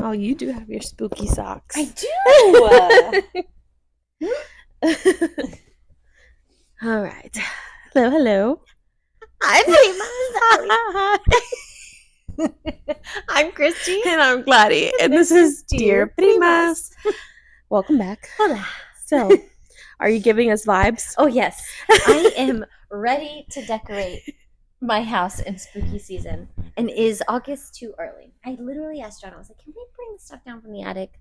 Oh, you do have your spooky socks. I do. All right. Hello. Hi, Primas. I'm Kristi. And I'm Clari. And this is Dear Primas. Welcome back. Hola. So, are you giving us vibes? Oh, yes. I am ready to decorate my house in spooky season. And is August too early? I literally asked John, I was like, can we bring the stuff down from the attic?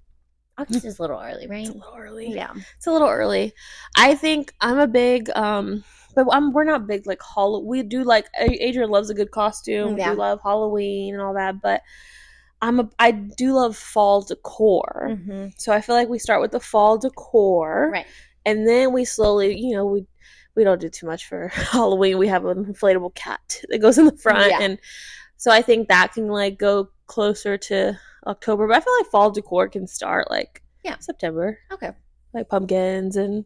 August is a little early, right? It's a little early. Yeah. It's a little early. I think I'm a big, but we're not big like we do like, Adrian loves a good costume. Yeah. We do love Halloween and all that, but I do love fall decor. Mm-hmm. So I feel like we start with the fall decor. Right. And then we slowly, we don't do too much for Halloween. We have an inflatable cat that goes in the front. Yeah. And so I think that can like go closer to October. But I feel like fall decor can start like September. Okay. Like pumpkins and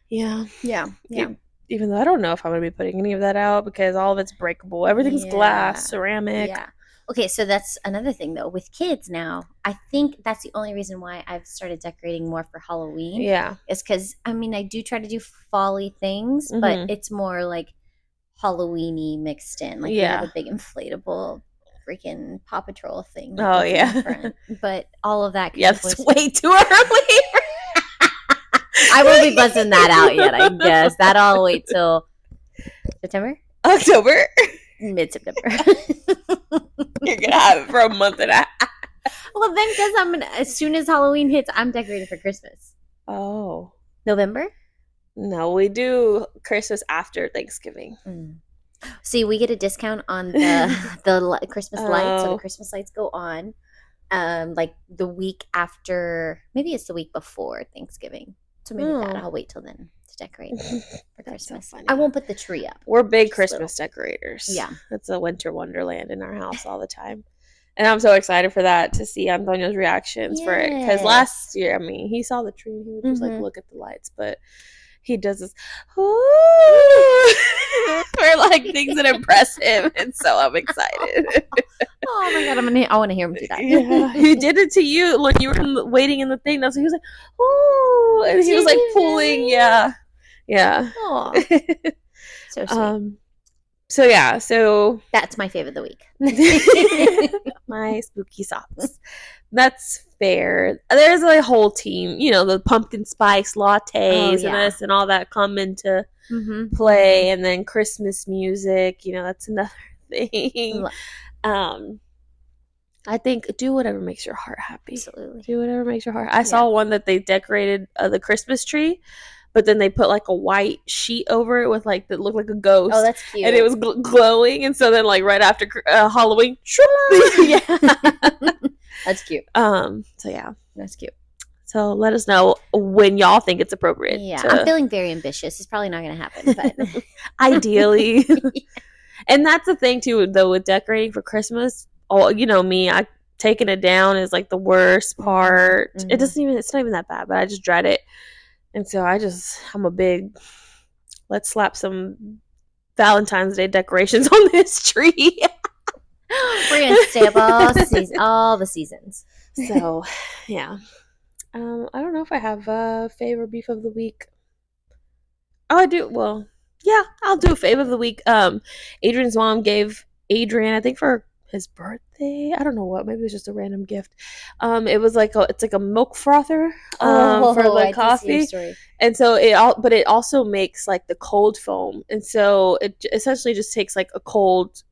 Yeah. Even though I don't know if I'm going to be putting any of that out because all of it's breakable. Everything's glass, ceramic. Yeah. Okay, so that's another thing though. With kids now, I think that's the only reason why I've started decorating more for Halloween. Yeah. Is because, I mean, I do try to do fall-y things, but it's more like Halloween-y mixed in. Like we have a big inflatable freaking Paw Patrol thing. Oh, yeah. But all of that. Yeah, it's way too early. I won't be buzzing that out yet, I guess. That'll wait till September? October? Mid-September. You're going to have it for a month and a half. Well, then, because as soon as Halloween hits, I'm decorating for Christmas. Oh. November? No, we do Christmas after Thanksgiving. See, we get a discount on the Christmas lights. So the Christmas lights go on like the week after, maybe it's the week before Thanksgiving. So maybe I'll wait till then to decorate for Christmas. So I won't put the tree up. We're big Christmas decorators. Yeah. It's a winter wonderland in our house all the time. And I'm so excited for that, to see Antonio's reactions for it. Because last year, I mean, he saw the tree and he would just like look at the lights. But he does this, for like things that impress him. And so I'm excited. Oh my God, I want to hear him do that. Yeah, he did it to you when you were waiting in the thing. So he was like, "Oh," and he was like pulling. Yeah. So sweet. So that's my favorite of the week. My spooky socks. That's fair. There's a whole team, the pumpkin spice lattes and this and all that come into play, and then Christmas music. That's another thing. I think do whatever makes your heart happy. Absolutely. Do whatever makes your heart. I saw one that they decorated the Christmas tree, but then they put like a white sheet over it with like that looked like a ghost. Oh, that's cute. And it was glowing, and so then like right after Halloween, that's cute. So yeah, that's cute. So let us know when y'all think it's appropriate. Yeah, I'm feeling very ambitious. It's probably not going to happen, but ideally. And that's the thing too, though, with decorating for Christmas. Oh, me, taking it down is like the worst part. It's not even that bad, but I just dread it. And so I'm a big, let's slap some Valentine's Day decorations on this tree. We're going to stay up all the seasons. So, yeah. I don't know if I have a favorite beef of the week. Oh, I do. Well, yeah, I'll do a fave of the week. Adrian's mom gave Adrian, I think for his birthday, I don't know what, maybe it was just a random gift. It was like it's like a milk frother for the coffee. And so it also makes like the cold foam. And so it essentially just takes like a cold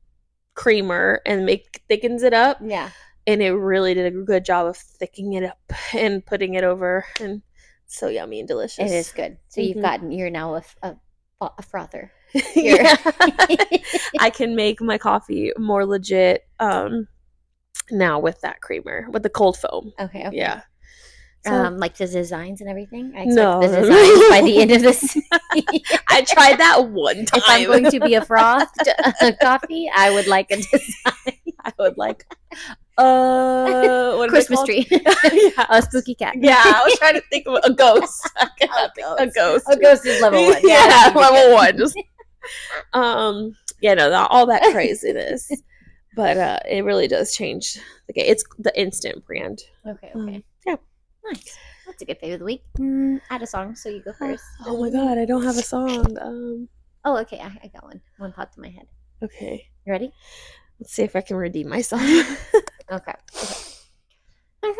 creamer and thickens it up. Yeah. And it really did a good job of thickening it up and putting it over, and so yummy and delicious. It is good. So you're now a frother. Yeah. I can make my coffee more legit now with that creamer, with the cold foam. Okay. Yeah. So, like the designs and everything? I expect the designs by the end of this. I tried that one time. If I'm going to be a frothed coffee, I would like a design. I would like Christmas tree. A spooky cat. Yeah, I was trying to think of a ghost. A ghost. A ghost is level 1. Yeah, level 1. Just all that craziness. But it really does change the game. It's the instant brand. Okay. Yeah. Nice. That's a good fave of the week. Add a song, so you go first. Oh my god, I don't have a song. Oh, okay. I got one. One popped in my head. Okay. You ready? Let's see if I can redeem myself. Okay. Why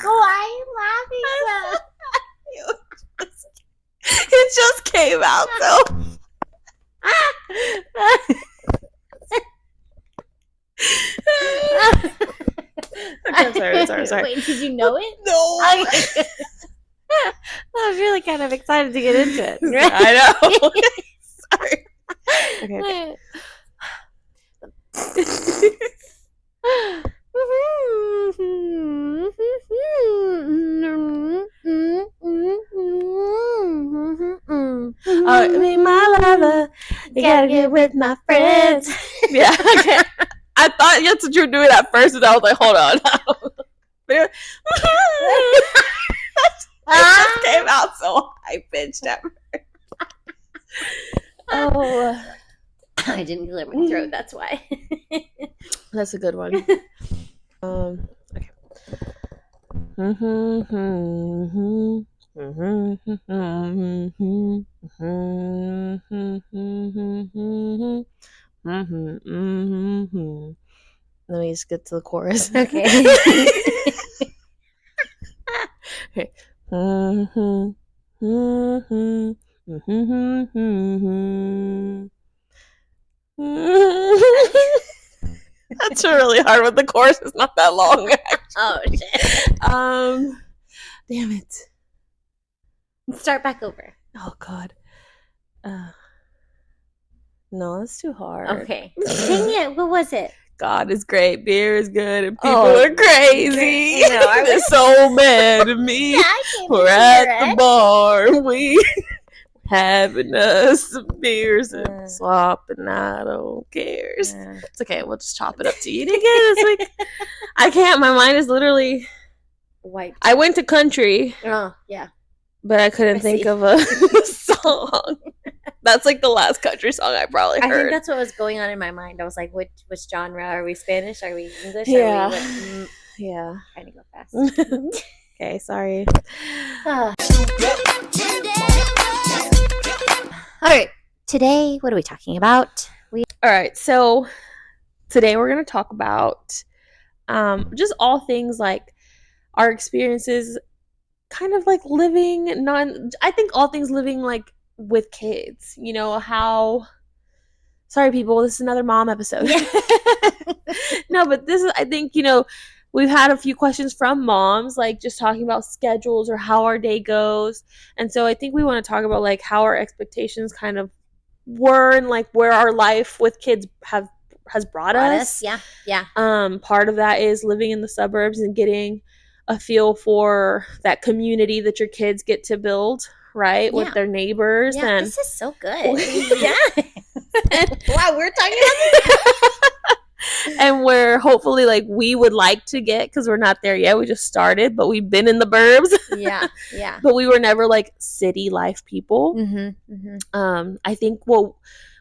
are you laughing so? It just came out though. Okay, sorry. Wait, did you know it? No. Okay. I was really kind of excited to get into it. I know. Sorry. Okay. Be my lover. You gotta get with my friends. Yeah, okay. I thought that's what you were doing at first, and I was like, hold on. It just came out so high pitched at first. Oh. I didn't clear my throat, that's why. That's a good one. Okay. Let me just get to the chorus. Okay. Okay. That's really hard when the chorus is not that long. Oh shit. Damn it. Start back over. Oh god. No, that's too hard. Okay. Dang it, what was it? God is great, beer is good, and people are crazy. No, They're so mad at me. Yeah, We're at the bar. We having us some beers and slop, and I don't care. It's okay. We'll just chop it up to eat again this week. I can't. My mind is literally wiped. I went to country. Oh, yeah. But I couldn't think of a song. That's like the last country song I probably heard. I think that's what was going on in my mind. I was like, which genre? Are we Spanish? Are we English? Yeah. Are we yeah. Trying to go fast. Okay, sorry. All right. Today, what are we talking about? All right. So today we're going to talk about just all things like our experiences kind of like living I think all things living like with kids, you know, how sorry people, this is another mom episode. Yeah. No, but this is, I think, you know, we've had a few questions from moms, like just talking about schedules or how our day goes. And so I think we want to talk about like how our expectations kind of were and like where our life with kids has brought us. Yeah. Part of that is living in the suburbs and getting a feel for that community that your kids get to build, right? With their neighbors. Yeah, and this is so good. Yeah. Wow, we're talking about this. And where hopefully like we would like to get, because we're not there yet. We just started, but we've been in the burbs. Yeah. But we were never like city life people. I think what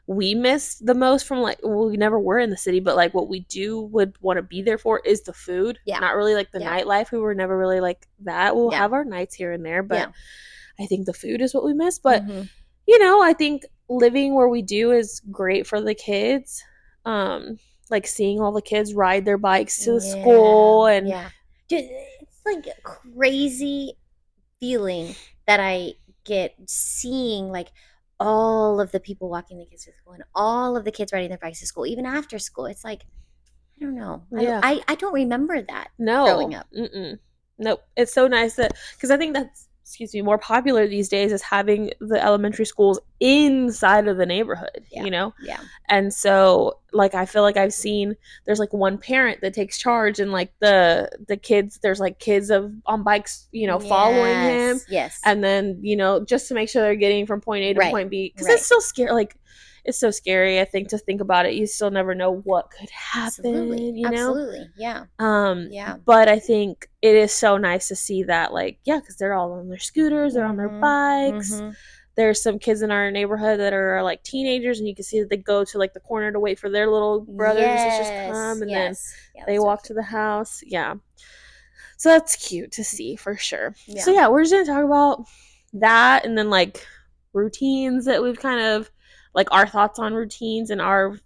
we missed the most from like, well, we never were in the city, but like what we would want to be there for is the food. Not really like the nightlife. We were never really like that. We'll have our nights here and there, but I think the food is what we miss. But you know, I think living where we do is great for the kids. Like seeing all the kids ride their bikes to school and dude, it's like a crazy feeling that I get seeing like all of the people walking the kids to school and all of the kids riding their bikes to school, even after school. It's like, I don't know. I don't remember that growing up. Nope. It's so nice that, because I think that's, more popular these days is having the elementary schools inside of the neighborhood, you know? Yeah. And so, like, I feel like I've seen, there's, like, one parent that takes charge and, like, the kids, there's, like, kids on bikes, you know, following him. Yes. And then, you know, just to make sure they're getting from point A to point B. Because it's still scary. Like, it's so scary, I think, to think about it. You still never know what could happen, you know? Absolutely, yeah. But I think it is so nice to see that, like, because they're all on their scooters, they're on their bikes, there's some kids in our neighborhood that are like teenagers, and you can see that they go to like the corner to wait for their little brothers and sisters to Yes. come, and then Yes. Yeah, they that's so walk cute. to the house. Yeah. So that's cute to see for sure. So Yeah. yeah, we're just gonna talk about that, and then like routines that we've kind of like our thoughts on routines and our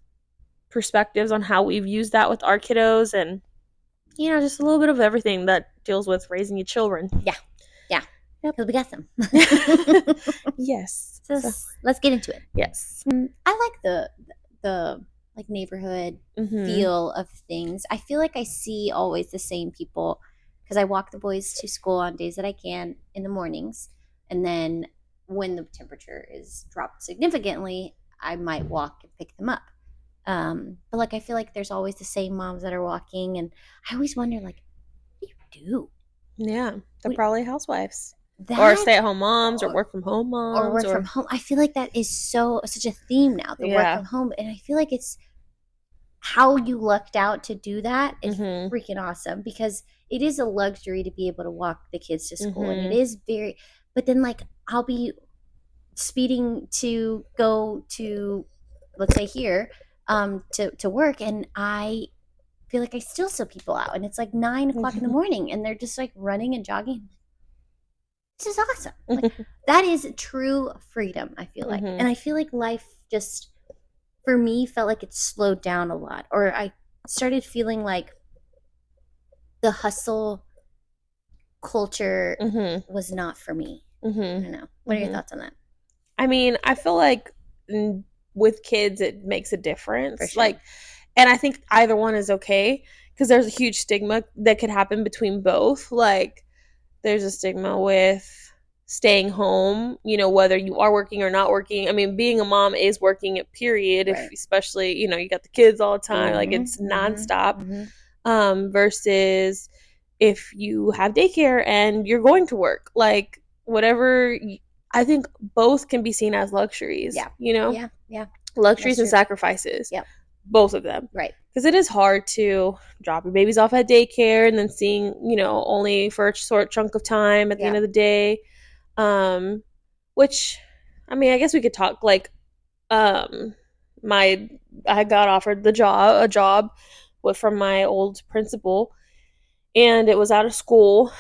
perspectives on how we've used that with our kiddos, and just a little bit of everything that deals with raising your children. Yeah. Yeah. Yep. Because we got them. Yes. So So let's get into it. yes. I like the like neighborhood Mm-hmm. feel of things. I feel like I see always the same people because I walk the boys to school on days that I can in the mornings, and then when the temperature is dropped significantly, I might walk and pick them up. But like I feel like there's always the same moms that are walking, and I always wonder like, what do you do? Yeah, they're What, probably housewives or that stay-at-home moms or or work from home or moms work from or home. I feel like that is such a theme now, the work yeah. from home, and I feel like it's how you lucked out to do that is Mm-hmm. freaking awesome because it is a luxury to be able to walk the kids to school, and it Mm-hmm. is very. But then like I'll be speeding to go to, let's say here, to work, and I feel like I still see people out, and it's like 9 o'clock in the morning, and they're just like running and jogging. This is awesome. Like that is true freedom. I feel like, Mm-hmm. and I feel like life just for me felt like it slowed down a lot, or I started feeling like the hustle culture Mm-hmm. was not for me. I Mm-hmm. don't know. What are your Mm-hmm. thoughts on that? I mean, I feel like with kids it makes a For difference. sure. Like, and I think either one is okay because there's a huge stigma that could happen between both. Like, there's a stigma with staying home, whether you are working or not working. I mean, being a mom is working, period, if Right. especially, you got the kids all the time, like it's Mm-hmm. Mm-hmm. nonstop. Mm-hmm. Versus if you have daycare and you're going to work, like whatever. I think both can be seen as luxuries, Yeah. Yeah. Yeah. luxuries That's and true. sacrifices, Yep. both of them. Right. Because it is hard to drop your babies off at daycare and then seeing, only for a short chunk of time at the end Yeah. of the day. Um, which, I mean, I guess we could talk like, um, my I got offered a job from my old principal, and it was out of school,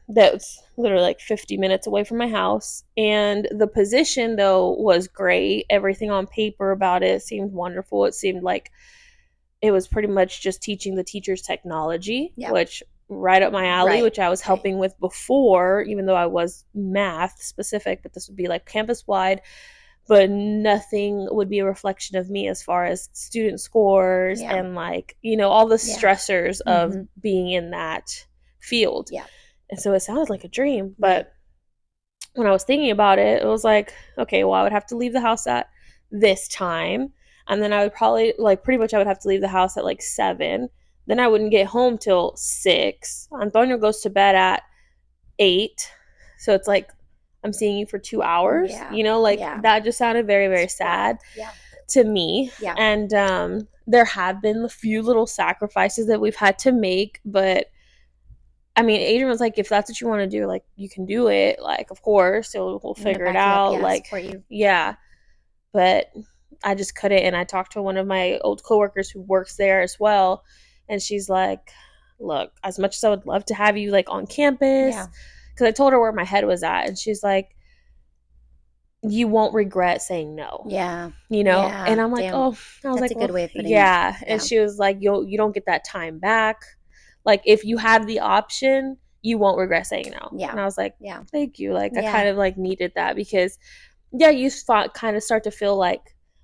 that's literally like 50 minutes away from my house, and the position though was great. Everything on paper about it seemed wonderful. It seemed like it was pretty much just teaching the teachers technology, Yeah. which right up my alley, Right. which I was Right. helping with before, even though I was math specific, but this would be like campus wide, but nothing would be a reflection of me as far as student scores Yeah. and like, all the Yeah. stressors of Mm-hmm. being in that field. Yeah. And so it sounded like a dream. Right. But when I was thinking about it, it was like, okay, well, I would have to leave the house at this time. And then I would probably, like, pretty much I would have to leave the house at like 7. Then I wouldn't get home till 6. Antonio goes to bed at 8. So it's like, I'm seeing you for 2 hours, Yeah. like Yeah. that just sounded very, very It's sad wild. Yeah. to me. Yeah. And there have been a few little sacrifices that we've had to make, but I mean, Adrian was like, if that's what you want to do, like, you can do it. Like, of course, we'll I'm gonna figure it back you up. out. Yeah. Like, Support you. yeah. But I just couldn't. And I talked to one of my old coworkers who works there as well. And she's like, look, as much as I would love to have you, like, on campus, Yeah. because I told her where my head was at. And she's like, you won't regret saying no. Yeah. And Yeah. I'm like, Damn. oh, I was That's a like, good well, way of putting it. yeah. And Yeah. she was like, you don't get that time back. Like, if you have the option, you won't regret saying no. Yeah. And I was like, Yeah. thank you. Like, I Yeah. kind of like needed that because, yeah, you kind of start to feel like,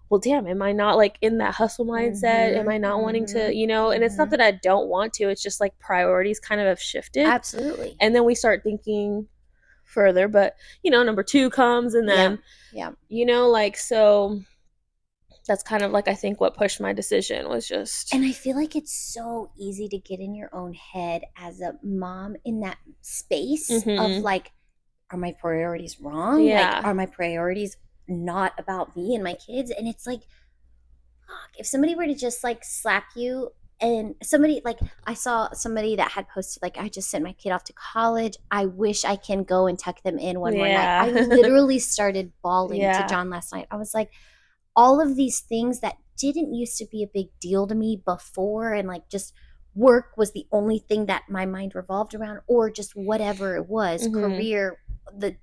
well, damn, am I not like in that hustle mindset? Am I Mm-hmm. not wanting to, Mm-hmm. and it's not Mm-hmm. that I don't want to, it's just like priorities kind of have shifted. Absolutely. And then we start thinking further, but, number 2 comes, and Yeah. then, Yeah. like, so that's kind of like I think what pushed my decision was just. And I feel like it's so easy to get in your own head as a mom in that space of like, are my priorities wrong? Like, Yeah. are my priorities not about me and my kids? And it's like, fuck, if somebody were to just like slap you And somebody, like, I saw somebody that had posted, like, I just sent my kid off to college. I wish I can go and tuck them in one more night. I Yeah. literally started bawling to Yeah. John last night. I was like, all of these things that didn't used to be a big deal to me before, and like just work was the only thing that my mind revolved around, or just whatever it was, Mhm. career, the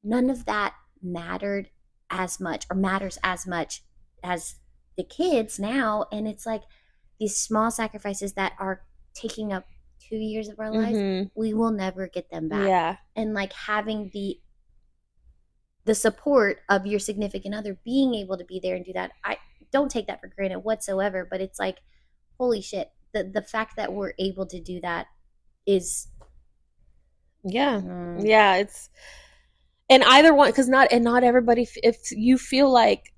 none of that mattered as much, or matters as much as the kids now. And it's like these small sacrifices that are taking up 2 years of our lives, Mhm. we will never get them back. Yeah. And like having the support of your significant other being able to be there and do that, I don't take that for granted whatsoever. But it's like, holy shit, the fact that we're able to do that is Yeah. mm, Yeah, it's and either one, cuz not everybody if you feel like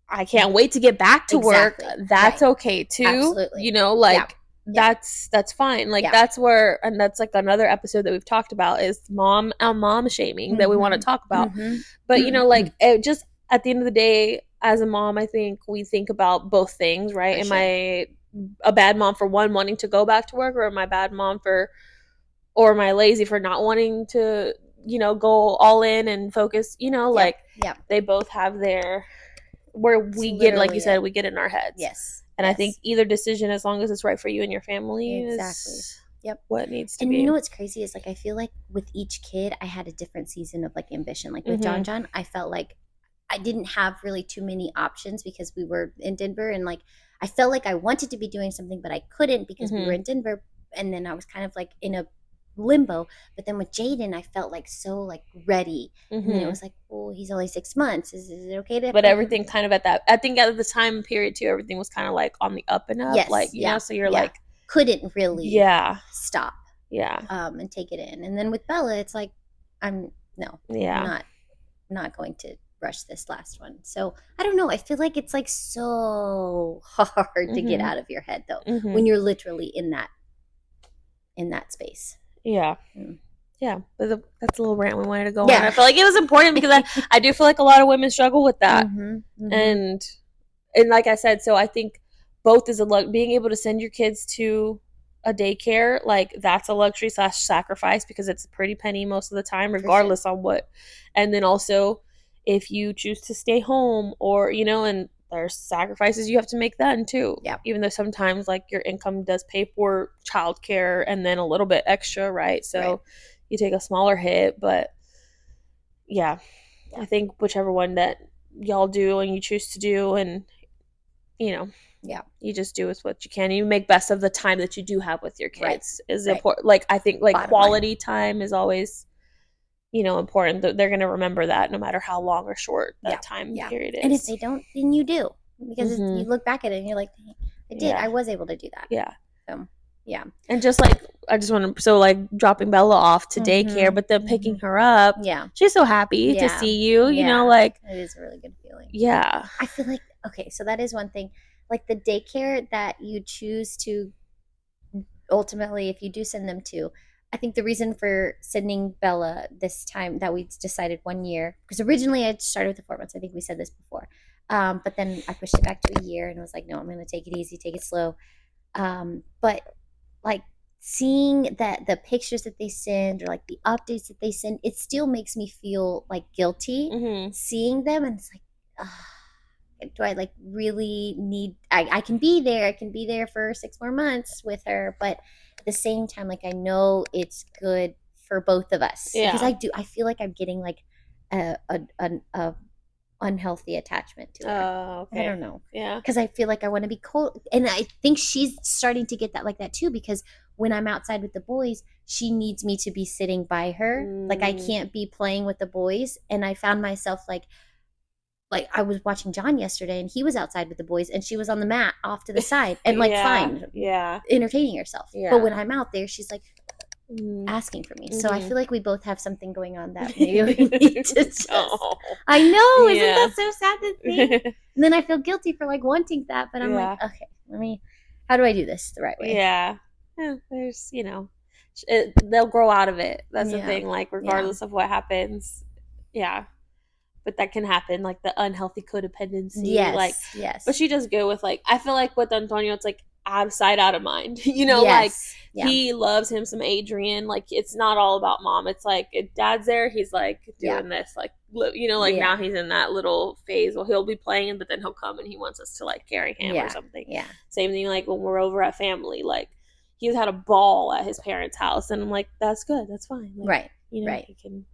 I can't wait to get back to work, exactly that's right. okay too. You Absolutely. know, Yeah. like Yeah. that's fine. Like Yeah. that's where, and that's like another episode that we've talked about is mom shaming that we want to Mm-hmm. talk about. But you know, Mm-hmm. like it just at the end of the day, as a mom, I think we think about both things, right? For Am sure. I a bad mom for one wanting to go back to work, or am I a bad mom for, or am I lazy for not wanting to, go all in and focus? Yep. Like Yep. they both have their, where It's we get, like you literally said, it. we get in our heads. Yes. And I think Yes. either decision, as long as it's right for you and your family, Exactly. is Yep. what needs to And you be. know what's crazy is, like, I feel like with each kid I had a different season of like ambition. Like with Mm-hmm. John, I felt like I didn't have really too many options because we were in Denver, and like I felt like I wanted to be doing something but I couldn't because we were Mm-hmm. in Denver, and then I was kind of like in a limbo. But then with Jaden I felt like so like ready. And then it Mm-hmm. was like, well, he's only 6 months. Is it okay to But put everything him? kind of at that, I think at the time period too, everything was kind of like on the up and up, like, Yes, yeah, so you're yeah. like, Couldn't really yeah, stop yeah, and take it in. And then with Bella, it's like, I'm no, I'm yeah. not going to rush this last one. So I don't know. I feel like it's like so hard to get Mm-hmm. out of your head though Mm-hmm. when you're literally in that space. Yeah. Mm. Yeah, but that's a little rant we wanted to go on. I Yeah. feel like it was important because I do feel like a lot of women struggle with that. Mm-hmm. Mm-hmm. And and like I said, so I think both is a being able to send your kids to a daycare, like that's a luxury slash sacrifice because it's a pretty penny most of the time, For sure. regardless on what. And then also, if you choose to stay home, or and there's sacrifices you have to make then too. Yeah. Even though sometimes like your income does pay for childcare and then a little bit extra, right? Right. So you take a smaller hit, but yeah, Yeah. I think whichever one that y'all do and you choose to do, and you know Yeah. you just do with what you can. You make best of the time that you do have with your Right. kids is Right. important. Like I think like Bottom line. quality time is always important. They're going to remember that no matter how long or short Yeah. that time Yeah. period And if is. they don't, then you do, because Mm-hmm. you look back at it and you're like, I did. Yeah, I was able to do that. yeah. So, yeah. And just like I just want to, so like dropping Bella off to daycare, Mm-hmm. but then Mm-hmm. picking her up, Yeah. she's so happy to Yeah. see you. Yeah. Like It is a really good feeling. yeah. I feel like, okay, so that is one thing. Like the daycare that you choose to ultimately, if you do send them to, I think the reason for sending Bella this time that we decided 1 year, because originally I started with the 4 months. I think we said this before. But then I pushed it back to a year and was like, no, I'm going to take it easy, take it slow. But like seeing that the pictures that they send, or like the updates that they send, it still makes me feel like guilty Mm-hmm. seeing them. And it's like, do I like really need, I can be there, I can be there for 6 more months with her, but at the same time, like I know it's good for both of us, because Yeah. I feel like I'm getting like a unhealthy attachment to her. Oh, I okay. don't know, Yeah. because I feel like I want to be cold, and I think she's starting to get that like that too, because when I'm outside with the boys, she needs me to be sitting by her. Like I Mm. can't be playing with the boys, and I found myself like I was watching John yesterday and he was outside with the boys and she was on the mat off to the side and like Yeah. fine, Yeah. entertaining herself. But when Yeah. I'm out there, she's like Mm. asking for me. So I Mm-hmm. feel like we both have something going on that maybe we need to just, Oh. I know, isn't Yeah. that so sad to think? And then I feel guilty for like wanting that, but I'm like, Yeah. okay, how do I do this the right way? Yeah. Yeah. There's, they'll grow out of it. That's the Yeah. thing. Like, Yeah. regardless of what happens. Yeah. But that can happen. Like, the unhealthy codependency. Like, Yes. but Yes. she does good with, like, I feel like with Antonio, it's like, out of sight, out of mind. Like Yes. Yeah. he loves him some Adrian. Like it's not all about mom. It's like if dad's there, he's like Yeah. doing this. Like like Yeah. now he's in that little phase. Well, he'll be playing, but then he'll come and he wants us to like carry him or Yeah. something. Yeah. Same thing like when we're over at family. Like he's had a ball at his parents' house, and I'm like, that's good. That's fine. Like, Right. Right. he can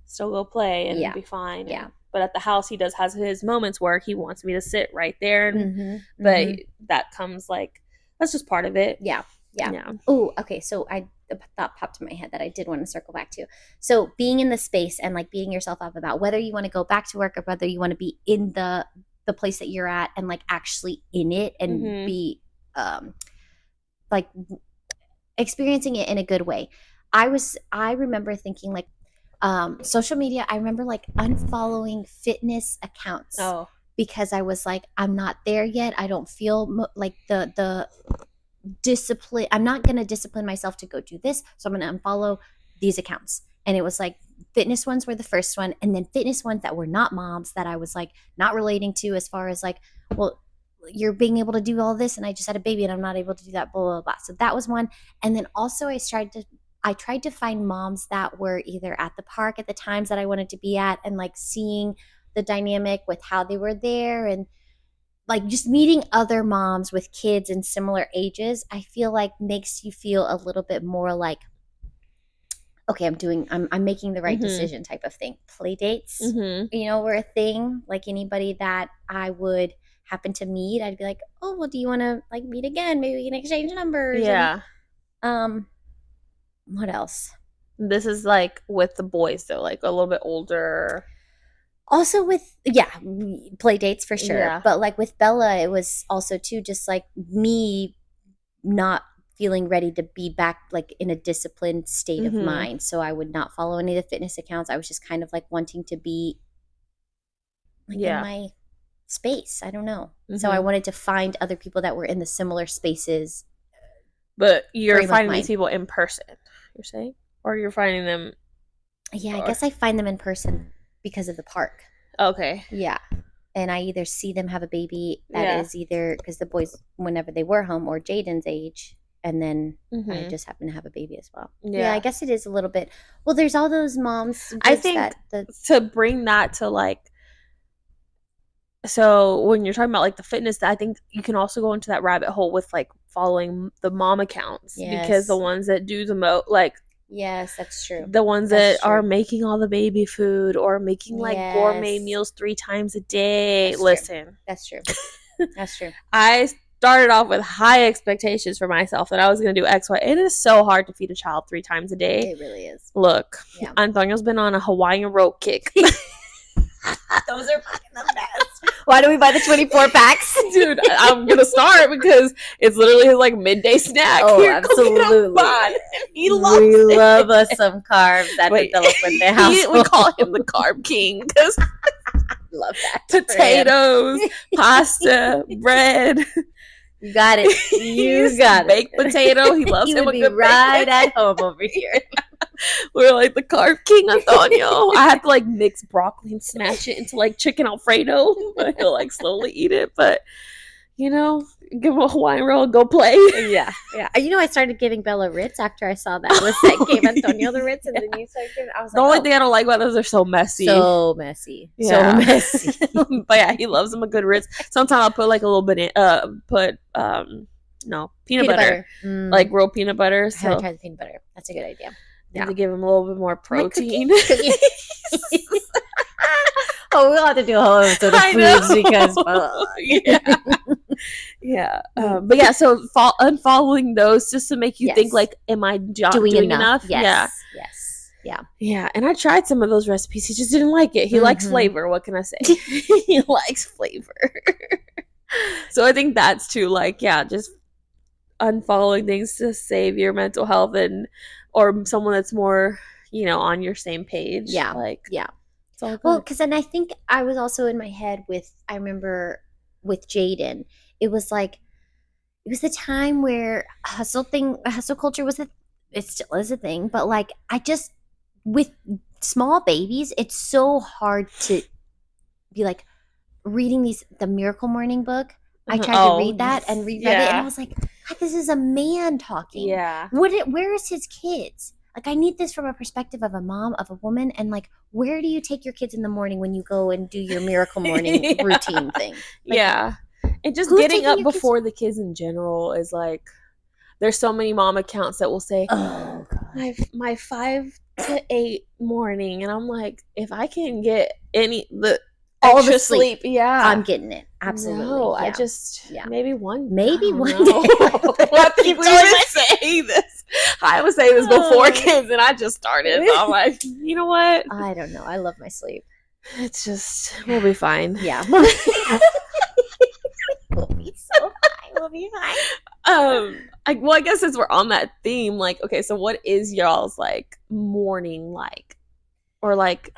still go play and Yeah. be fine. Yeah. But at the house, he does has his moments where he wants me to sit right there, and Mm-hmm. but that comes like that's just part of it. Yeah. Yeah. Yeah. Oh, okay. So a thought popped in my head that I did want to circle back to. So being in the space and like beating yourself up about whether you want to go back to work or whether you want to be in the place that you're at and like actually in it and Mhm. be like experiencing it in a good way. I remember thinking like social media, I remember like unfollowing fitness accounts Oh. because I was like, I'm not there yet. I don't feel like the discipline. I'm not going to discipline myself to go do this. So I'm going to unfollow these accounts. And it was like fitness ones were the first one. And then fitness ones that were not moms that I was like not relating to as far as like, well, you're being able to do all this and I just had a baby and I'm not able to do that, blah, blah, blah. So that was one. And then also I tried to find moms that were either at the park at the times that I wanted to be at and like seeing the dynamic with how they were there and like just meeting other moms with kids in similar ages, I feel like makes you feel a little bit more like, okay, I'm making the right decision type of thing. Play dates, were a thing. Like anybody that I would happen to meet, I'd be like, oh, well, do you want to like meet again? Maybe we can exchange numbers. Yeah. And, what else? This is like with the boys though, like a little bit older. Also with play dates for sure. Yeah. But like with Bella, it was also too just like me not feeling ready to be back like in a disciplined state of mind. So I would not follow any of the fitness accounts. I was just kind of like wanting to be like in my space. I don't know. So I wanted to find other people that were in the similar spaces. But you're finding these people in person, you're saying? Or you're finding them? Yeah, I guess I find them in person because of the park. Okay. Yeah. And I either see them have a baby that is either because the boys, whenever they were home, or Jaden's age, and then I just happen to have a baby as well. Yeah, I guess it is a little bit. Well, there's all those moms. I think to bring that to like, so when you're talking about like the fitness, I think you can also go into that rabbit hole with like following the mom accounts because the ones that do the most like. Yes, that's true. The ones that are making all the baby food or making like gourmet meals 3 times a day. Listen. That's true. That's true. I started off with high expectations for myself that I was going to do X, Y. It is so hard to feed a child 3 times a day. It really is. Look, Antonio's been on a Hawaiian rope kick. Those are fucking the best. Why do we buy the 24 packs? Dude, I'm going to start because it's literally his like midday snack. Oh, absolutely. He loves we love us some carbs at the Development House. We call him the carb king because love that. Potatoes, pasta, bread. You got it. You got baked potato. He loves him a good right at home over here. We're like the carb king, Antonio. I have to like mix broccoli and smash it into like chicken Alfredo, but he'll like slowly eat it. But give him a Hawaiian roll and go play. Yeah. I started giving Bella Ritz after I saw that Lisette gave Antonio the Ritz, and then you started giving. I was the only thing I don't like about those are so messy. So messy. Yeah. So messy. But yeah, he loves them a good Ritz. Sometimes I'll put like a little bit peanut butter. Like real peanut butter. I haven't tried the peanut butter. That's a good idea. To give him a little bit more protein. We'll have to do a whole episode of foods because but yeah, so unfollowing those just to make you think like, am I doing enough? Yes. Yeah, and I tried some of those recipes. He just didn't like it. He likes flavor. What can I say? He likes flavor. So I think that's too like, just unfollowing things to save your mental health or someone that's more, on your same page. Yeah. It's all good. Well, because then I think I was also in my head I remember with Jaden, it was the time where hustle culture it still is a thing, but like with small babies, it's so hard to be like reading the Miracle Morning book. I tried to read that and reread it, and I was like, This is a man talking. Yeah. Where is his kids? Like, I need this from a perspective of a mom, of a woman, and like, where do you take your kids in the morning when you go and do your miracle morning Yeah. routine thing? Like, Yeah. And just who's getting taking up your kids? before the kids in general is like there's so many mom accounts that will say Oh my gosh, 5 to 8 morning, and I'm like, if I can get any the all the extra sleep. sleep, yeah. I'm getting it. Absolutely, No, I yeah, just yeah. maybe one. I Maybe don't one know. day. I think Keep we telling even my. say this. I was saying this before Oh. kids, and I just started. So I'm like, you know what? I don't know. I love my sleep. It's just we'll be fine. Yeah. We'll be so fine. We'll be fine. I guess since we're on that theme, like, okay, so what is y'all's like morning like, or like,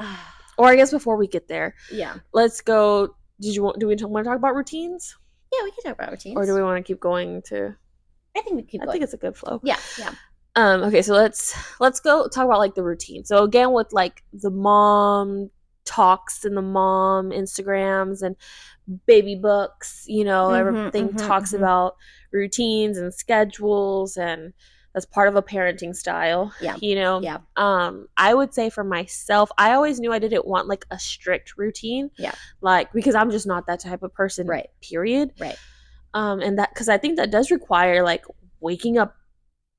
or I guess before we get there, Yeah. let's go. Do we want to talk about routines, Yeah, we can talk about or do routines. we want to keep going to? I think we keep I think going. it's a good flow. Yeah, yeah. Okay, so let's go talk about like the routine. So again, with like the mom talks and the mom Instagrams and baby books, everything talks Mm-hmm. about routines and schedules, and that's part of a parenting style, Yeah, yeah, I would say for myself, I always knew I didn't want like a strict routine, yeah. like because I'm just not that type of person, Right, period. right. And that because I think that does require like waking up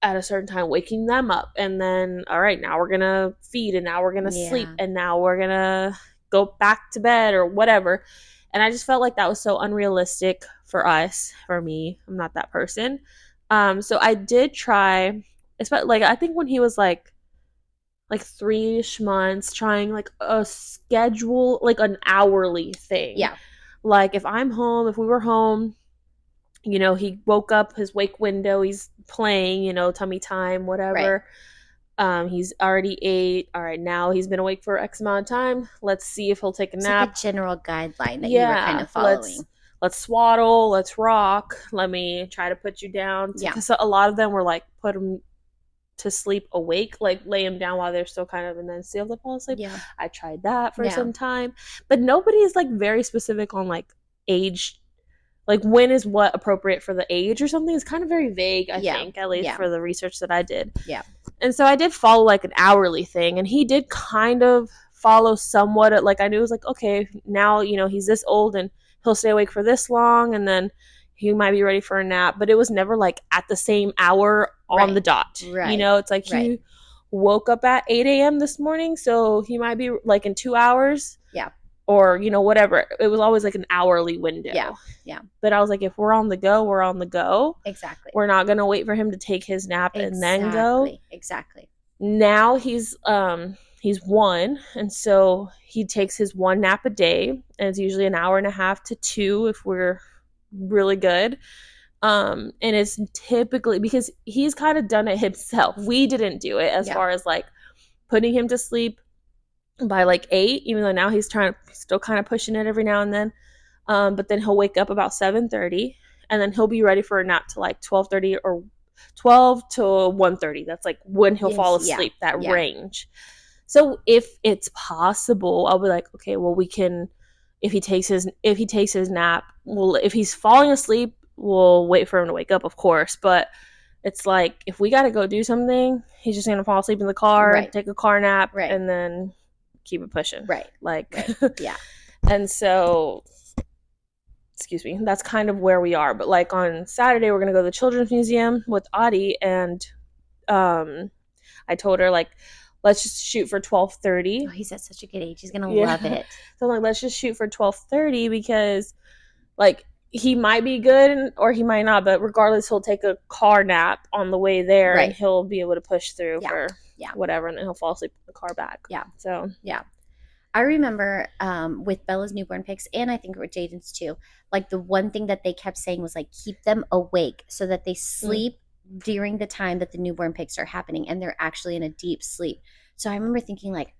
at a certain time, waking them up, and then all right, now we're gonna feed, and now we're gonna sleep, Yeah, and now we're gonna go back to bed or whatever. And I just felt like that was so unrealistic for us, for me. I'm not that person. So I did try, especially like I think when he was like 3ish months, trying like a schedule, like an hourly thing. yeah, Like if we were home, he woke up, his wake window, he's playing, tummy time, right. whatever. He's already ate. All right, now he's been awake for X amount of time. Let's see if he'll take a It's like a nap. general guideline that you were kind Yeah, of let's following. let's swaddle, let's rock. Let me try to put you down Yeah, because a lot of them were like put him to sleep awake, like lay him down while they're still kind of and then see if they fall asleep. yeah, I tried that for yeah, some time, but nobody is like very specific on like age, like when is what appropriate for the age or something. It's kind of very vague, I yeah, think, at least yeah, for the research that I did. yeah, And so I did follow like an hourly thing, and he did kind of follow somewhat at, like I knew it was like, okay, now he's this old and he'll stay awake for this long, and then he might be ready for a nap, but it was never like at the same hour on right, the dot. right, It's like right. he woke up at 8 a.m. this morning, so he might be like in 2 hours, Yeah, or whatever. It was always like an hourly yeah, window. yeah. But I was like, if we're on the go, we're on the go. Exactly, We're not gonna wait for him to take his nap and then go. exactly, exactly. Now he's one, and so he takes his one nap a day, and it's usually an hour and a half to two if we're really good. And it's typically because he's kind of done it himself. We didn't do it as Yeah, far as like putting him to sleep by like 8, even though now he's still kind of pushing it every now and then. But then he'll wake up about 7:30, and then he'll be ready for a nap to like 12:30 or 12 to 1:30. That's like when he'll fall yes, yeah, asleep, that yeah, range. So if it's possible, I'll be like, okay, well we can, if he takes his nap, well, if he's falling asleep, we'll wait for him to wake up, of course. But it's like if we got to go do something, he's just gonna fall asleep in the car, right, take a car nap, right, and then keep it pushing. right, Like, right. Yeah, and so, excuse me, that's kind of where we are. But like on Saturday, we're gonna go to the Children's Museum with Audie, and um, I told her like, let's just shoot for oh, 12:30. he's at such a good age. He's gonna Yeah, love it. so I'm like, let's just shoot for 12:30 because like he might be good or he might not, but regardless, he'll take a car nap on the way there, and Right. he'll be able to push through Yeah. for Yeah. whatever, and then he'll fall asleep in the car back. Yeah. So Yeah. I remember with Bella's newborn pics, and I think with Jaden's too, like the one thing that they kept saying was like keep them awake so that they mm, sleep during the time that the newborn pics are happening and they're actually in a deep sleep. So I remember thinking like,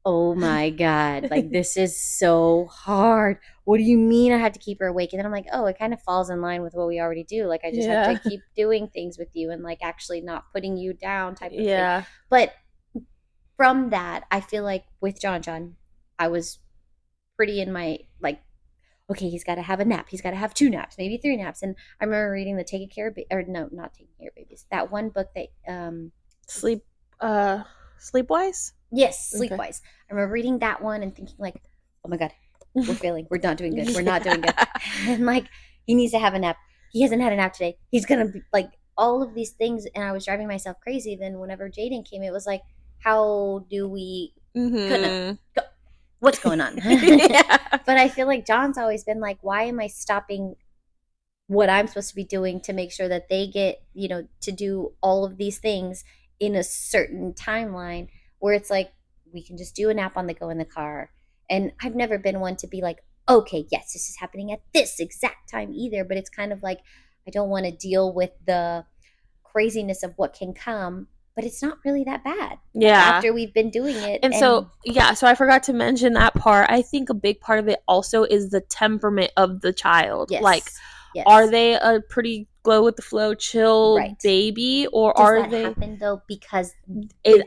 oh my God, like this is so hard. What do you mean I have to keep her awake? And then I'm like, oh, it kind of falls in line with what we already do. Like I just have to yeah, keep doing things with you and like actually not putting you down type of thing. yeah, But from that, I feel like with John, I was pretty in my like okay, he's got to have a nap. He's got to have 2 naps, maybe 3 naps. And I remember reading the Taking Care of, or no, not Taking Care of Babies. That one book that, Sleep, Sleepwise. yes, Okay. Sleepwise. I remember reading that one and thinking like, oh my God, we're failing. We're not doing good. We're not doing good. And like, he needs to have a nap. He hasn't had a nap today. He's going to be like all of these things. And I was driving myself crazy. Then whenever Jaden came, it was like, how do we, couldn't, Mm-hmm. what's going on? Yeah. But I feel like John's always been like, why am I stopping what I'm supposed to be doing to make sure that they get, to do all of these things in a certain timeline where it's like, we can just do a nap on the go in the car. And I've never been one to be like, okay, yes, this is happening at this exact time either. But it's kind of like, I don't want to deal with the craziness of what can come, but it's not really that bad. Yeah. After we've been doing it. And so, yeah, so I forgot to mention that part. I think a big part of it also is the temperament of the child. Yes. Like, yes. Are they a pretty glow with the flow, chill Right. baby, or Does are that they? happen though? Because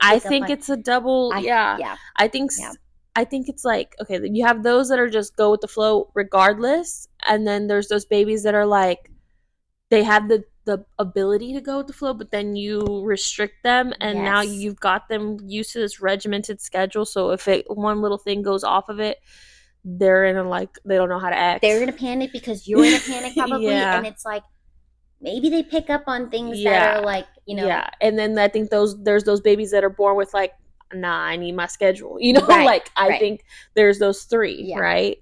I think it's a double. Yeah. I think. Yeah. I think it's like, okay, you have those that are just go with the flow regardless, and then there's those babies that are like, they have the ability to go with the flow, but then you restrict them, and now Yes. you've got them used to this regimented schedule. So if one little thing goes off of it, they're in a like, they don't know how to act. They're in a panic because you're in a panic probably, Yeah. and it's like maybe they pick up on things that are like, Yeah, and then I think there's those babies that are born with like, nah, I need my schedule. Right, like I think there's those three, right?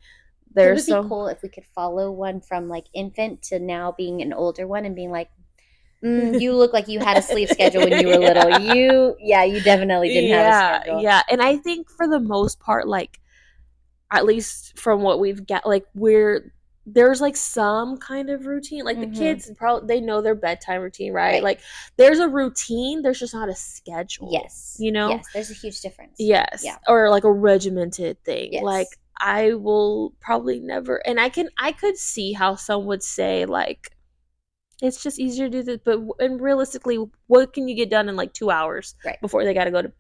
It would be cool if we could follow one from like infant to now being an older one and being like, you look like you had a sleep schedule when you were little. You definitely didn't have a schedule. Yeah, and I think for the most part, like, at least from what we've got, like, there's like some kind of routine. Like, the kids probably, they know their bedtime routine, right? Like, there's a routine, there's just not a schedule. Yes. Yes, there's a huge difference. Yes. Yeah. Or like a regimented thing. Yes. Like, I will probably never, and I could see how some would say like, it's just easier to do this, but and realistically, what can you get done in like 2 hours before they got to go to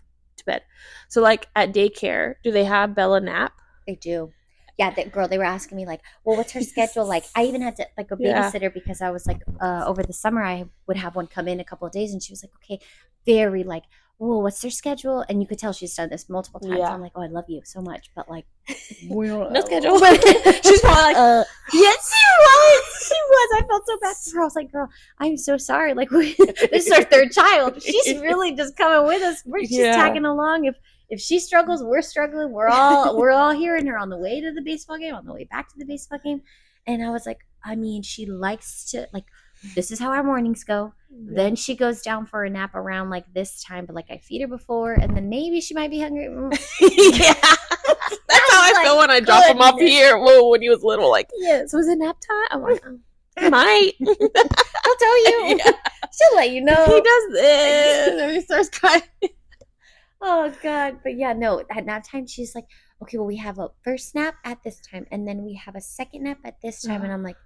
bed? So like at daycare, do they have Bella nap? They do. Yeah, they were asking me like, well, what's her schedule like? I even had to like a babysitter because I was like, over the summer I would have one come in a couple of days, and she was like, okay, very like, whoa, what's their schedule? And you could tell she's done this multiple times. Yeah. I'm like, oh, I love you so much, but like, no schedule. She's probably like, yes, she was. She was. I felt so bad for her. I was like, girl, I'm so sorry. Like, this is our third child. She's really just coming with us. She's tagging along. If she struggles, we're struggling. We're all hearing her on the way to the baseball game, on the way back to the baseball game. And I was like, I mean, she likes to like, this is how our mornings go. Yeah. Then she goes down for a nap around like this time, but like I feed her before, and then maybe she might be hungry. Yeah. That's how I feel when I drop him off here. Whoa, when he was little, like, so is it nap time? I'm like, I might. I'll tell you. Yeah. She'll let you know. He does this. And he starts crying. Oh God. But yeah, no, at nap time she's like, okay, well, we have a first nap at this time, and then we have a second nap at this time. And I'm like,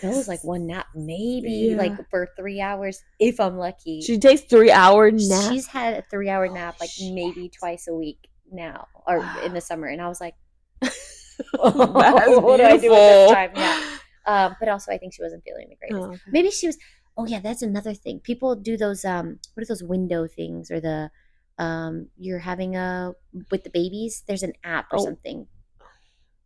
that was like one nap, maybe like for 3 hours if I'm lucky. She takes 3-hour nap. She's had a 3-hour nap like maybe twice a week now, or in the summer. And I was like, what do I do at this time? Yeah. But also I think she wasn't feeling the greatest. Okay. Maybe she was. Oh yeah, that's another thing. People do those what are those window things, or the you're having with the babies, there's an app or something.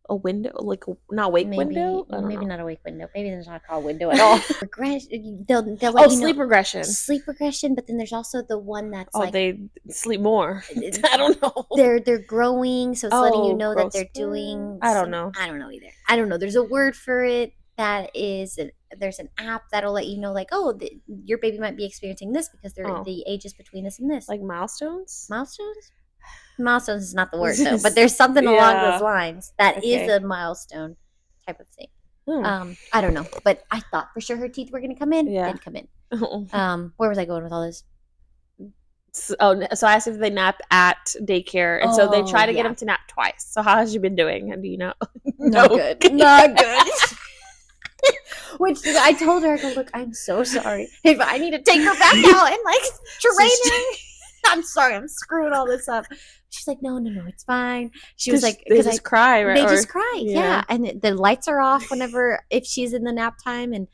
A window, like not wake window? Maybe not a wake window. Maybe there's not called window at all. They'll let you sleep know. regression. Sleep regression, but then there's also the one that's like they sleep more. I don't know. They're growing, so it's letting you know that they're doing. I don't know. I don't know either. I don't know. There's a word for it. There's an app that'll let you know, like, your baby might be experiencing this because they're the ages between this and this. Like milestones? Milestones is not the word though, but there's something along those lines that is a milestone type of thing. I don't know, but I thought for sure her teeth were going to come in. Didn't come in. Where was I going with all this? So I asked if they nap at daycare, and so they try to get him to nap twice. So how has she been doing? And do you know? Not good. Not good. Which I told her, I go, look, I'm so sorry. If I need to take her back out and like train her. I'm sorry, I'm screwing all this up. She's like, no, no, no, it's fine. She was Because like, they because just cry, right? they Or just cry. yeah, Yeah. And the lights are off whenever, if she's in the nap time, and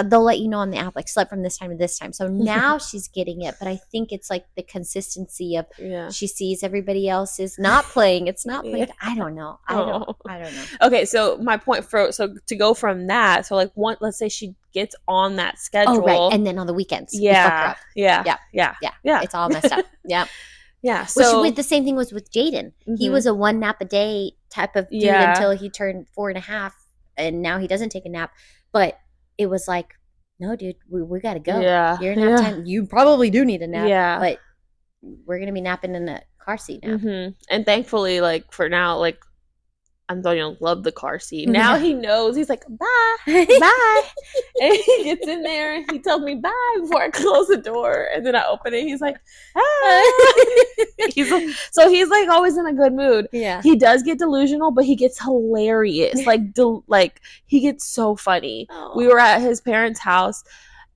they'll let you know on the app, like slept from this time to this time. So now she's getting it. But I think it's like the consistency of yeah, she sees everybody else is not playing. It's not yeah. playing. I don't know. Oh. I don't know. Okay, so my point for so to go from that, so like one, let's say she gets on that Oh, right. schedule. And then on the weekends, we fuck her Yeah, up. yeah, Yeah. yeah, Yeah. yeah, It's all messed up. Yeah. yeah. Which with So, the same thing was with Jaden. He mhm, was a one nap a day type of dude yeah, until he turned 4.5, and now he doesn't take a nap. But it was like, no, dude, we gotta go. yeah, Your nap yeah, time. You probably do need a nap, yeah. but we're gonna be napping in a car seat now. And thankfully, like for now, like Antonio loved the car seat. Now Yeah. he knows. He's like, bye, bye. And he gets in there and he tells me bye before I close the door. And then I open it. He's like, ah. So he's like always in a good mood. Yeah. He does get delusional, but he gets hilarious. Like he gets so funny. We were at his parents' house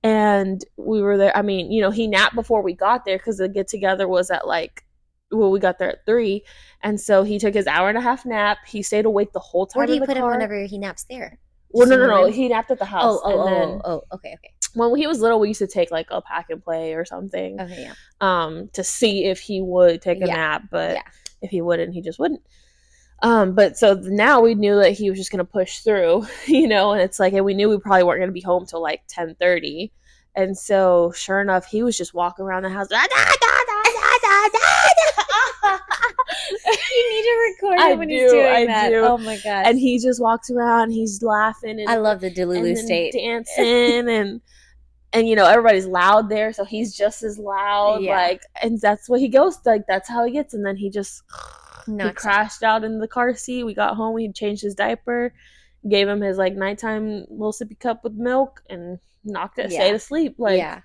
and we were there. I mean, he napped before we got there because the get together was at like, well, we got there at 3, and so he took his hour-and-a-half nap. He stayed awake the whole Where time do in you the put him car. whenever he naps there? Well, Just no, in no, the no. room? He napped at the house, and then Okay. when he was little, we used to take like a pack and play or something, Okay, yeah. to see if he would take a Yeah. nap, but Yeah. if he wouldn't, he just wouldn't. But so now we knew that he was just gonna push through, and it's like, and we knew we probably weren't gonna be home till like 10:30, and so sure enough, he was just walking around the house. You need to record I him when do, he's doing I that. do. Oh my gosh. And he just walks around, he's laughing I and love the Delulu state. dancing and everybody's loud there, so he's just as loud. Yeah. Like, and that's what he goes, like that's how he gets. And then he just he Nuts. crashed out in the car seat. We got home, we changed his diaper, gave him his like nighttime little sippy cup with milk, and knocked it, stayed asleep. Like, Yeah.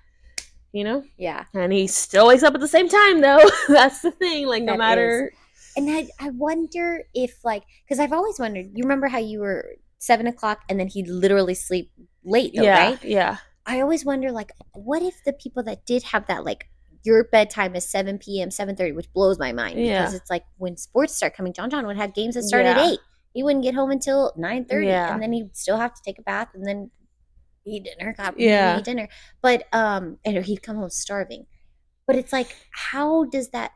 Yeah. And he still wakes up at the same time though. That's the thing. Like, no That matter. And I wonder if, like, because I've always wondered, you remember how you were 7 o'clock and then he'd literally sleep late though, Yeah, right? yeah. I always wonder, like, what if the people that did have that, like, your bedtime is 7 p.m., 7:30, which blows my mind because Yeah. it's like when sports start coming, John would have games that start at Yeah. 8. He wouldn't get home until 9:30, Yeah. and then he'd still have to take a bath and then eat dinner, Yeah. eat dinner. But and he'd come home starving. But it's like, how does that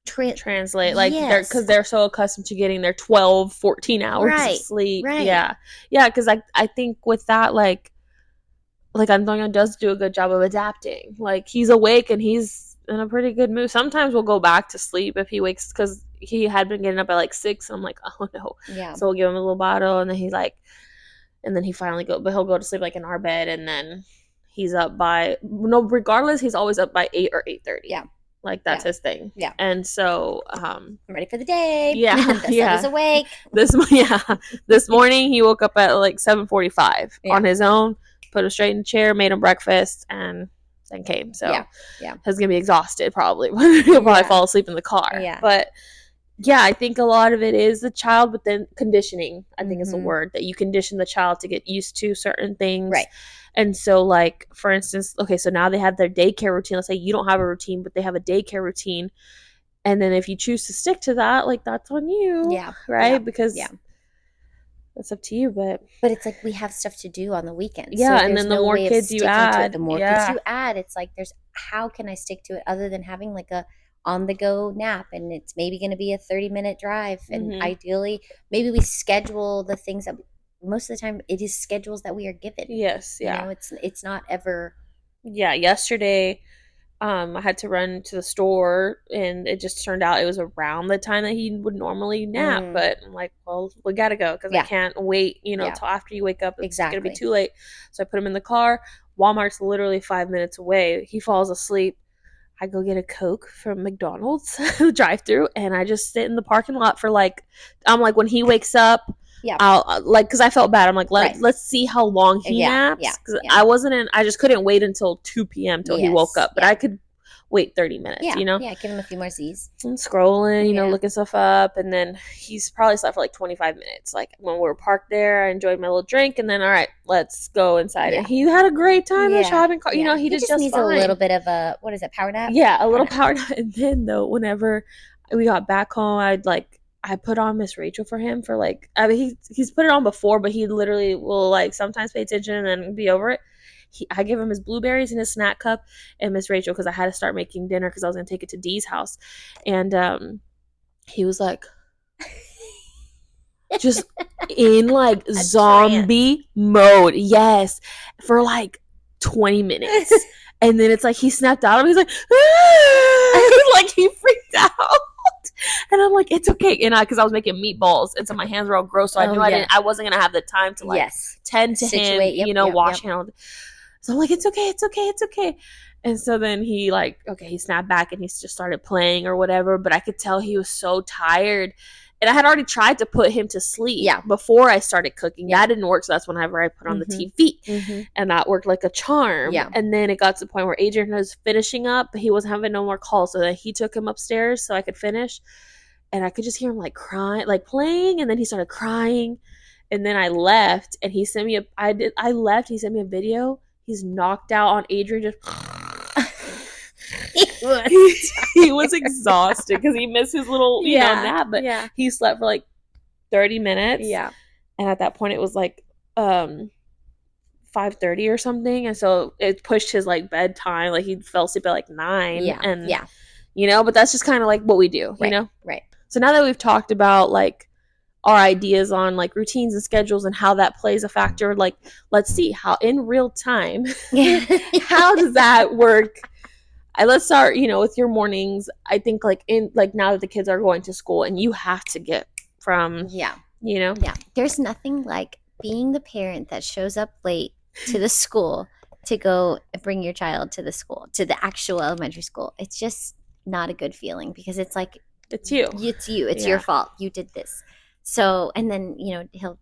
translate, like, Yes. because they're so accustomed to getting their 12, 14 hours of Right, sleep. right. Yeah, because I think with that, like Antonio does do a good job of adapting. Like, he's awake and he's in a pretty good mood. Sometimes we'll go back to sleep if he wakes, because he had been getting up at like 6, and I'm like, oh no. Yeah. So we'll give him a little bottle, and then he finally but he'll go to sleep like in our bed, and then he's up by, no, regardless, he's always up by 8 or 8:30. Yeah. Like, that's his thing. Yeah. And so, I'm ready for the day. Yeah, The sun yeah. is awake. This morning he woke up at like 7:45 Yeah. on his own, put him straight in the chair, made him breakfast, and then came. So he's gonna be exhausted probably. He'll probably fall asleep in the car. Yeah. But yeah, I think a lot of it is the child, but then conditioning, I think is the Mhm. word, that you condition the child to get used to certain things. Right. And so, like, for instance, okay, so now they have their daycare routine. Let's say you don't have a routine, but they have a daycare routine. And then if you choose to stick to that, like, that's on you. Yeah. Right? Yeah. Because Yeah. that's up to you. But it's like we have stuff to do on the weekends. yeah, So and there's then the no more way of kids you sticking to it. add, The more kids you add, it's like how can I stick to it other than having like a on the go nap, and it's maybe going to be a 30-minute drive, and Mhm. ideally maybe we schedule the things that most of the time it is schedules that we are given. Yes, yeah. You know, it's not ever. Yeah, yesterday I had to run to the store, and it just turned out it was around the time that he would normally nap. Mm. But I'm like, well, we gotta go, because I can't wait, till after you wake up. It's gonna be Exactly. too late. So I put him in the car. Walmart's literally 5 minutes away. He falls asleep. I go get a Coke from McDonald's drive-through, and I just sit in the parking lot for I'm like, when he wakes up, Yeah. I'll because I felt bad. I'm like, let's see how long he naps. Yeah. Because I just couldn't wait until 2 p.m. till he woke up. But I could wait 30 minutes, Yeah, give him a few more Z's. I'm scrolling, looking stuff up, and then he's probably slept for like 25 minutes. Like, when we were parked there, I enjoyed my little drink, and then, all right, let's go inside. And he had a great time in the shopping cart. He did just needs fine. a little bit of a, what is it, power nap? Yeah, a little power nap. And then, though, whenever we got back home, I put on Miss Rachel for him for like, I mean, he's put it on before, but he literally will like sometimes pay attention and then be over it. I give him his blueberries in his snack cup and Miss Rachel because I had to start making dinner because I was gonna take it to Dee's house, and he was like just in like zombie mode, yes, for like 20 minutes. And then it's like he snapped out of it. He's like, like he freaked out. And I'm like, it's okay. And because I was making meatballs, and so my hands were all gross, so I knew I wasn't gonna have the time to like tend to situate him, wash hands. So I'm like, it's okay, it's okay, it's okay. And so then he like, okay, he snapped back and he just started playing or whatever. But I could tell he was so tired. And I had already tried to put him to sleep before I started cooking. That didn't work, so that's whenever I put on the TV. And that worked like a charm. And then it got to the point where Adrian was finishing up, but he wasn't having no more calls, so then he took him upstairs so I could finish. And I could just hear him like crying, like playing, and then he started crying. And then I left, and he sent me I left, he sent me a video. He's knocked out on Adrian, just he was exhausted because he missed his little nap, but he slept for like 30 minutes. And at that point it was like 5:30 or something, and so it pushed his like bedtime, like he fell asleep at like 9. And but that's just kind of like what we do, right. So now that we've talked about like our ideas on like routines and schedules and how that plays a factor, like let's see how in real time how does that work. Let's start, with your mornings. I think like now that the kids are going to school and you have to get from there's nothing like being the parent that shows up late to the school to go bring your child to the school, to the actual elementary school. It's just not a good feeling because it's like it's you, it's your fault, you did this. So, and then he'll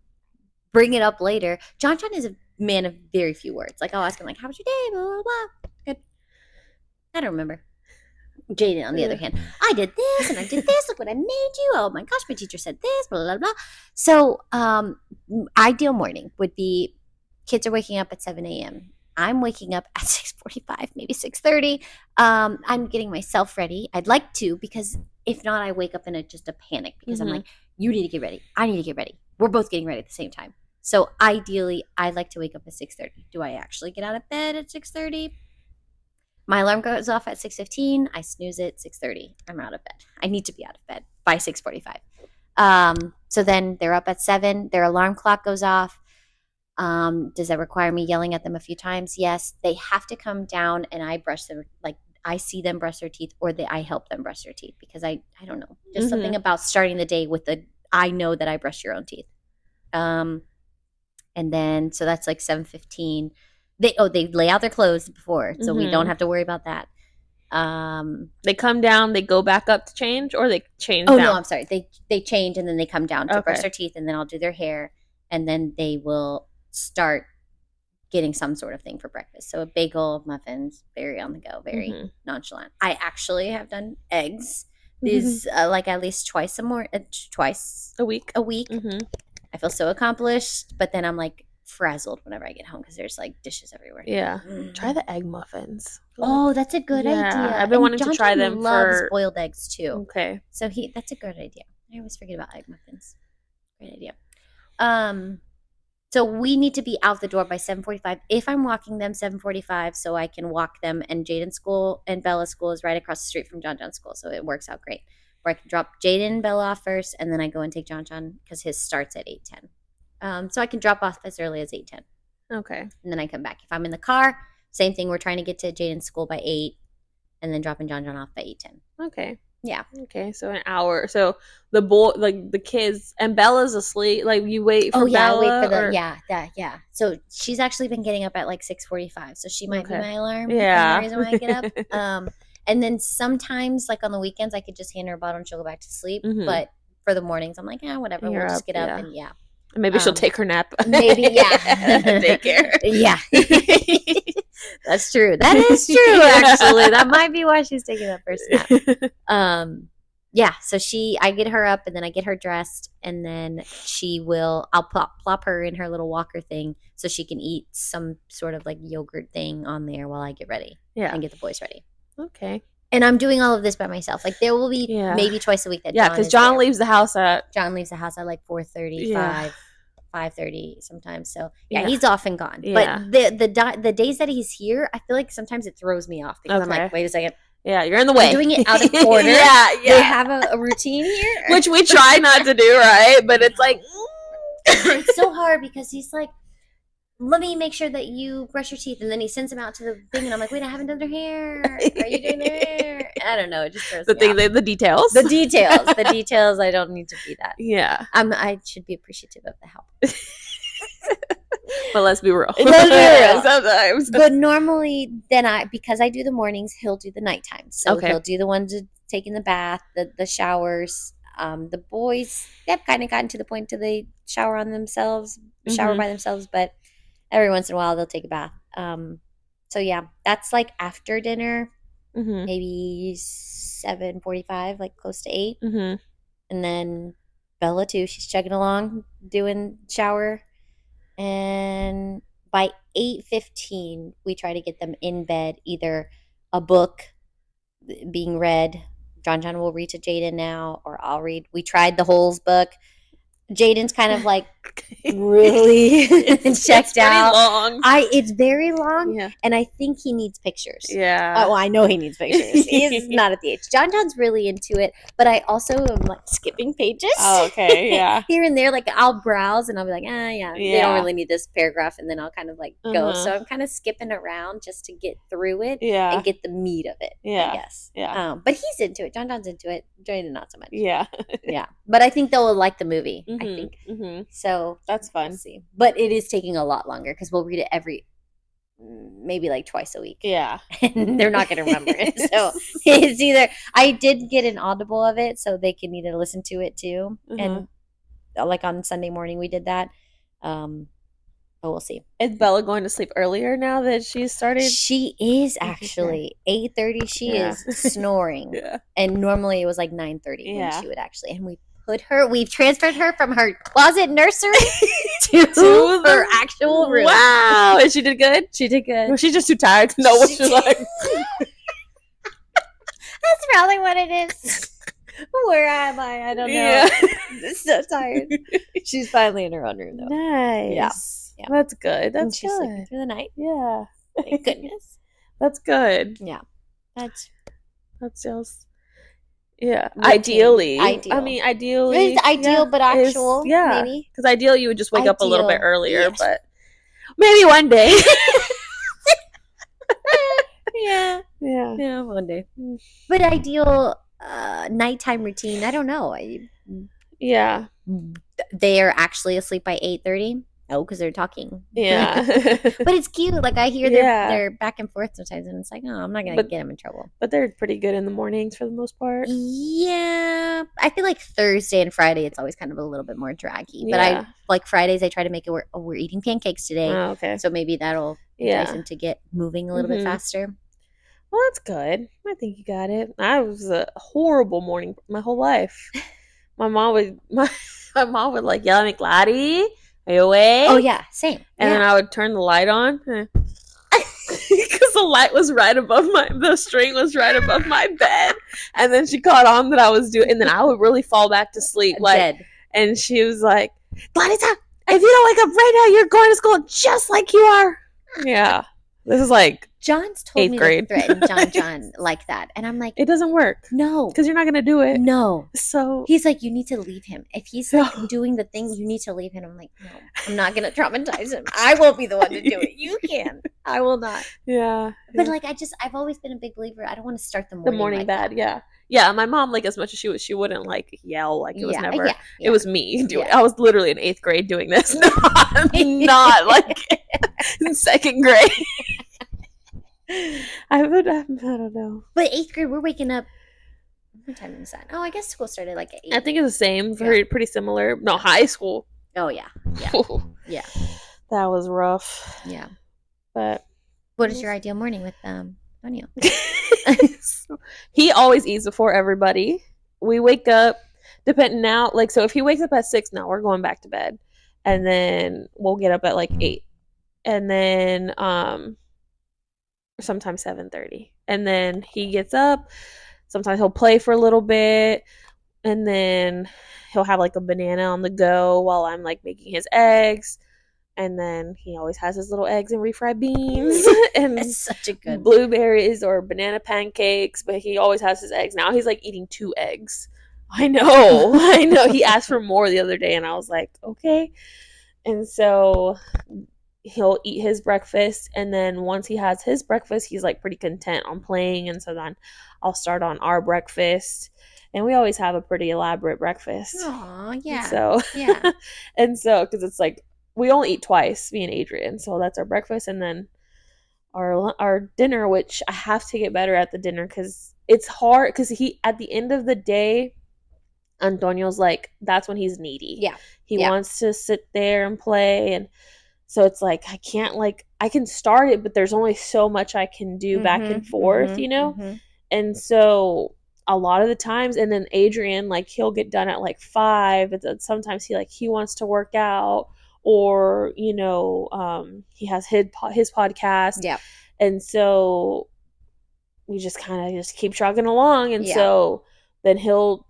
bring it up later. John is a man of very few words. Like I'll ask him like, how was your day, blah blah blah. Good. I don't remember. Jaden, on the other hand, I did this and I did this. Look what I made you. Oh my gosh, my teacher said this, blah, blah, blah. So, ideal morning would be kids are waking up at 7 a.m. I'm waking up at 6:45, maybe 6:30. I'm getting myself ready. I'd like to, because if not, I wake up in just a panic because I'm like, you need to get ready. I need to get ready. We're both getting ready at the same time. So ideally, I'd like to wake up at 6:30. Do I actually get out of bed at 6:30? My alarm goes off at 6:15. I snooze it, 6:30. I'm out of bed. I need to be out of bed by 6:45. So then they're up at 7. Their alarm clock goes off. Does that require me yelling at them a few times? Yes. They have to come down and I brush them. Like I see them brush their teeth, or I help them brush their teeth because I don't know. Just something about starting the day with I know that I brush your own teeth. And then so that's like 7:15. They lay out their clothes before, so we don't have to worry about that. They come down, they go back up to change, or they change down? No, I'm sorry. They change and then they come down to brush their teeth, and then I'll do their hair, and then they will start getting some sort of thing for breakfast. So a bagel, muffins, very on the go, very nonchalant. I actually have done eggs. These like at least twice a week. I feel so accomplished, but then I'm like frazzled whenever I get home because there's like dishes everywhere. Yeah. Try the egg muffins. Oh, that's a good idea. I've been wanting to try them. Loves boiled eggs too. Okay. So that's a good idea. I always forget about egg muffins. Great idea. So we need to be out the door by 7:45. If I'm walking them, 7:45, so I can walk them. And Jaden's school and Bella's school is right across the street from John's school, so it works out great. Where I can drop Jaden and Bella off first, and then I go and take John because his starts at 8:10. So I can drop off as early as 8:10. Okay. And then I come back. If I'm in the car, same thing. We're trying to get to Jaden's school by 8, and then dropping John off by 8:10. Okay. Yeah. Okay, so an hour. So the boy, like the kids, and Bella's asleep. Like you wait for Bella. I wait for yeah. So she's actually been getting up at like 6:45. So she might be my alarm. Yeah. The reason why I get up. And then sometimes, like on the weekends, I could just hand her a bottle and she'll go back to sleep. But for the mornings, I'm like, whatever. We'll just get up and maybe she'll take her nap. Maybe, Take care. Yeah. That's true. That is true, actually. That might be why she's taking that first nap. So I get her up and then I get her dressed, and then I'll plop her in her little walker thing so she can eat some sort of like yogurt thing on there while I get ready. Yeah. And get the boys ready. Okay. And I'm doing all of this by myself. Like there will be Yeah. maybe twice a week that Yeah, John because is John there. leaves the house at John leaves the house at like 4:30, yeah. 5:30 sometimes. So yeah, Yeah. he's off and gone. But Yeah. the days that he's here, I feel like sometimes it throws me off because I'm like, Okay. wait a second, Yeah, you're in the I'm way. doing it out of order. Yeah, They yeah. have a routine here. Which we try not to do, right? But it's like It's so hard because he's like, let me make sure that you brush your teeth, and then he sends them out to the thing, and I'm like, wait, I haven't done their hair. Are you doing their hair? I don't know. It just throws the me thing, off. the details. The details. The details. I don't need to be that. Yeah. I should be appreciative of the help. But let's be real. Let's be real. Sometimes. But normally, then because I do the mornings, he'll do the nighttime. So Okay. he'll do the ones taking the bath, the showers. The boys, they've kind of gotten to the point to they shower on themselves, shower by themselves, but every once in a while they'll take a bath. So yeah, that's like after dinner, maybe 7:45, like close to 8. And then Bella too, she's chugging along, doing shower. And by 8:15, we try to get them in bed, either a book being read. John will read to Jaden now, or I'll read. We tried the Holes book. Jaden's kind of like really checked out. Long. It's very long, Yeah. and I think he needs pictures. Yeah. Well, I know he needs pictures. He's not at the age. John's really into it, but I also am like skipping pages. Oh, okay, yeah. Here and there, like I'll browse and I'll be like, yeah, they don't really need this paragraph, and then I'll kind of like go. So I'm kind of skipping around just to get through it and get the meat of it. I guess. Yeah. But he's into it. John's into it. Jaden not so much. Yeah. Yeah. But I think they'll like the movie. I think. So that's fun. We'll see. But it is taking a lot longer because we'll read it maybe like twice a week. Yeah. And they're not going to remember it. So it's either, I did get an audible of it so they can either listen to it too. And like on Sunday morning we did that. But we'll see. Is Bella going to sleep earlier now that she's started? She is actually 8:30. She is snoring. Yeah. And normally it was like 9:30 when she would actually, and we've transferred her from her closet nursery to her actual room. Wow. And she did good? She did good. Well, she's just too tired to know what she's like. That's probably what it is. Where am I? I don't know. Yeah. I'm so tired. She's finally in her own room though. Nice. Yeah. That's good. That's she's good. sleeping through the night. Yeah. Thank goodness. That's good. Yeah. That's just ideally. Ideal. I mean, ideally. It's ideal, but actual. Maybe. Because ideally you would just wake up a little bit earlier, but maybe one day. Yeah, one day. But ideal nighttime routine, I don't know. Yeah. They are actually asleep by 8:30. Oh, because they're talking. Yeah. But it's cute. Like I hear they're back and forth sometimes, and it's like, oh, I'm not gonna get them in trouble. But they're pretty good in the mornings for the most part. Yeah, I feel like Thursday and Friday it's always kind of a little bit more draggy. But I like Fridays. I try to make it where we're eating pancakes today. Oh, okay. So maybe that'll entice them to get moving a little bit faster. Well, that's good. I think you got it. I was a horrible morning my whole life. My mom would like yell at me, Clari, are you awake? Oh yeah, same. And then I would turn the light on because the light was right above the string was right above my bed. And then she caught on that I was doing, and then I would really fall back to sleep like dead. And she was like, Clarita, if you don't wake up right now, you're going to school just like you are. Yeah. This is like John's told me to threaten John like that. And I'm like, it doesn't work. No. Because you're not going to do it. No. So he's like, you need to leave him. If he's like doing the thing, you need to leave him. I'm like, no, I'm not going to traumatize him. I won't be the one to do it. You can. I will not. Yeah. But like, I've always been a big believer. I don't want to start the morning like bad. That. Yeah. Yeah. My mom, like as much as she wouldn't like yell. Like it was never, it was me doing I was literally in 8th grade doing this. Not like in 2nd grade. I don't know. But 8th grade, we're waking up. What time is that? Oh, I guess school started like at 8. I think it's the same. Pretty similar. No, high school. Oh yeah, yeah. That was rough. Yeah. But what is your ideal morning with Antonio? He always eats before everybody. We wake up depending now. Like so, if he wakes up at 6 now, we're going back to bed, and then we'll get up at like 8, and then sometimes 7:30. and then he gets up. Sometimes he'll play for a little bit, and then he'll have like a banana on the go while I'm like making his eggs. And then he always has his little eggs and refried beans It's and such a good. blueberries or banana pancakes, but he always has his eggs. Now he's like eating 2 eggs. I know, I know. He asked for more the other day, and I was like, okay. And so he'll eat his breakfast, and then once he has his breakfast, he's like pretty content on playing. And so then I'll start on our breakfast, and we always have a pretty elaborate breakfast. Aw, And yeah. so, Yeah. and so because it's like we only eat twice, me and Adrian. So that's our breakfast, and then our dinner, which I have to get better at the dinner because it's hard. Because he at the end of the day, Antonio's like that's when he's needy. Yeah. He Yeah. wants to sit there and play, and so it's like I can't like I can start it, but there's only so much I can do back and forth, you know? And so a lot of the times, and then Adrian, like he'll get done at like 5, and then sometimes he wants to work out, or he has his podcast. Yeah. And so we just kind of just keep trucking along. And Yeah. so then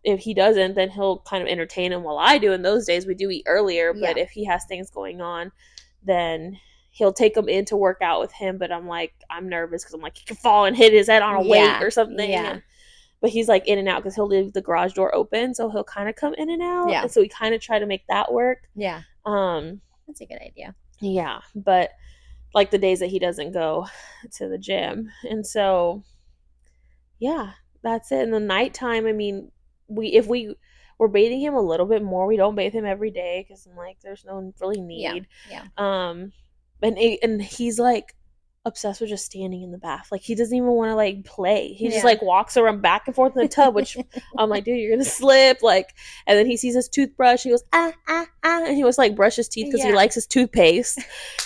if he doesn't, then he'll kind of entertain him while I do. In those days we do eat earlier, but Yeah. if he has things going on, then he'll take him in to work out with him. But I'm nervous because I'm like, he could fall and hit his head on a weight or something. Yeah. But he's like in and out because he'll leave the garage door open, so he'll kind of come in and out. Yeah. And so we kind of try to make that work. Yeah. That's a good idea. Yeah, but like the days that he doesn't go to the gym, and so yeah, that's it. In the nighttime, I mean, if we're bathing him a little bit more, we don't bathe him every day because I'm like, there's no really need. Yeah. And he's like obsessed with just standing in the bath. Like he doesn't even want to like play. He just like walks around back and forth in the tub, which I'm like, dude, you're gonna slip. Like, and then he sees his toothbrush. He goes and he wants to like brush his teeth because he likes his toothpaste.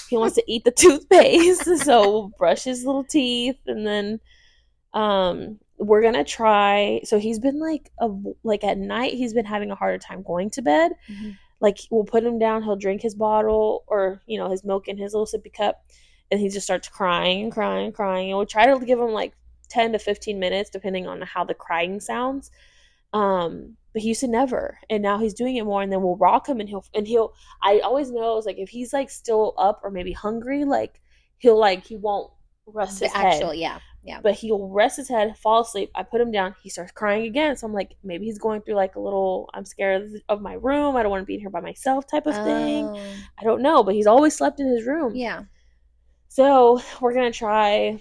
He wants to eat the toothpaste, so we'll brush his little teeth, and then we're gonna try. So he's been like at night he's been having a harder time going to bed. Like we'll put him down, he'll drink his bottle or his milk in his little sippy cup, and he just starts crying and crying and crying, and we'll try to give him like 10 to 15 minutes depending on how the crying sounds. But he used to never, and now he's doing it more. And then we'll rock him, and he'll I always know it's like if he's like still up or maybe hungry, like he won't rest his head. Yeah. But he'll rest his head, fall asleep. I put him down. He starts crying again. So I'm like, maybe he's going through like a little, I'm scared of my room. I don't want to be in here by myself type of thing. I don't know. But he's always slept in his room. Yeah. So we're going to try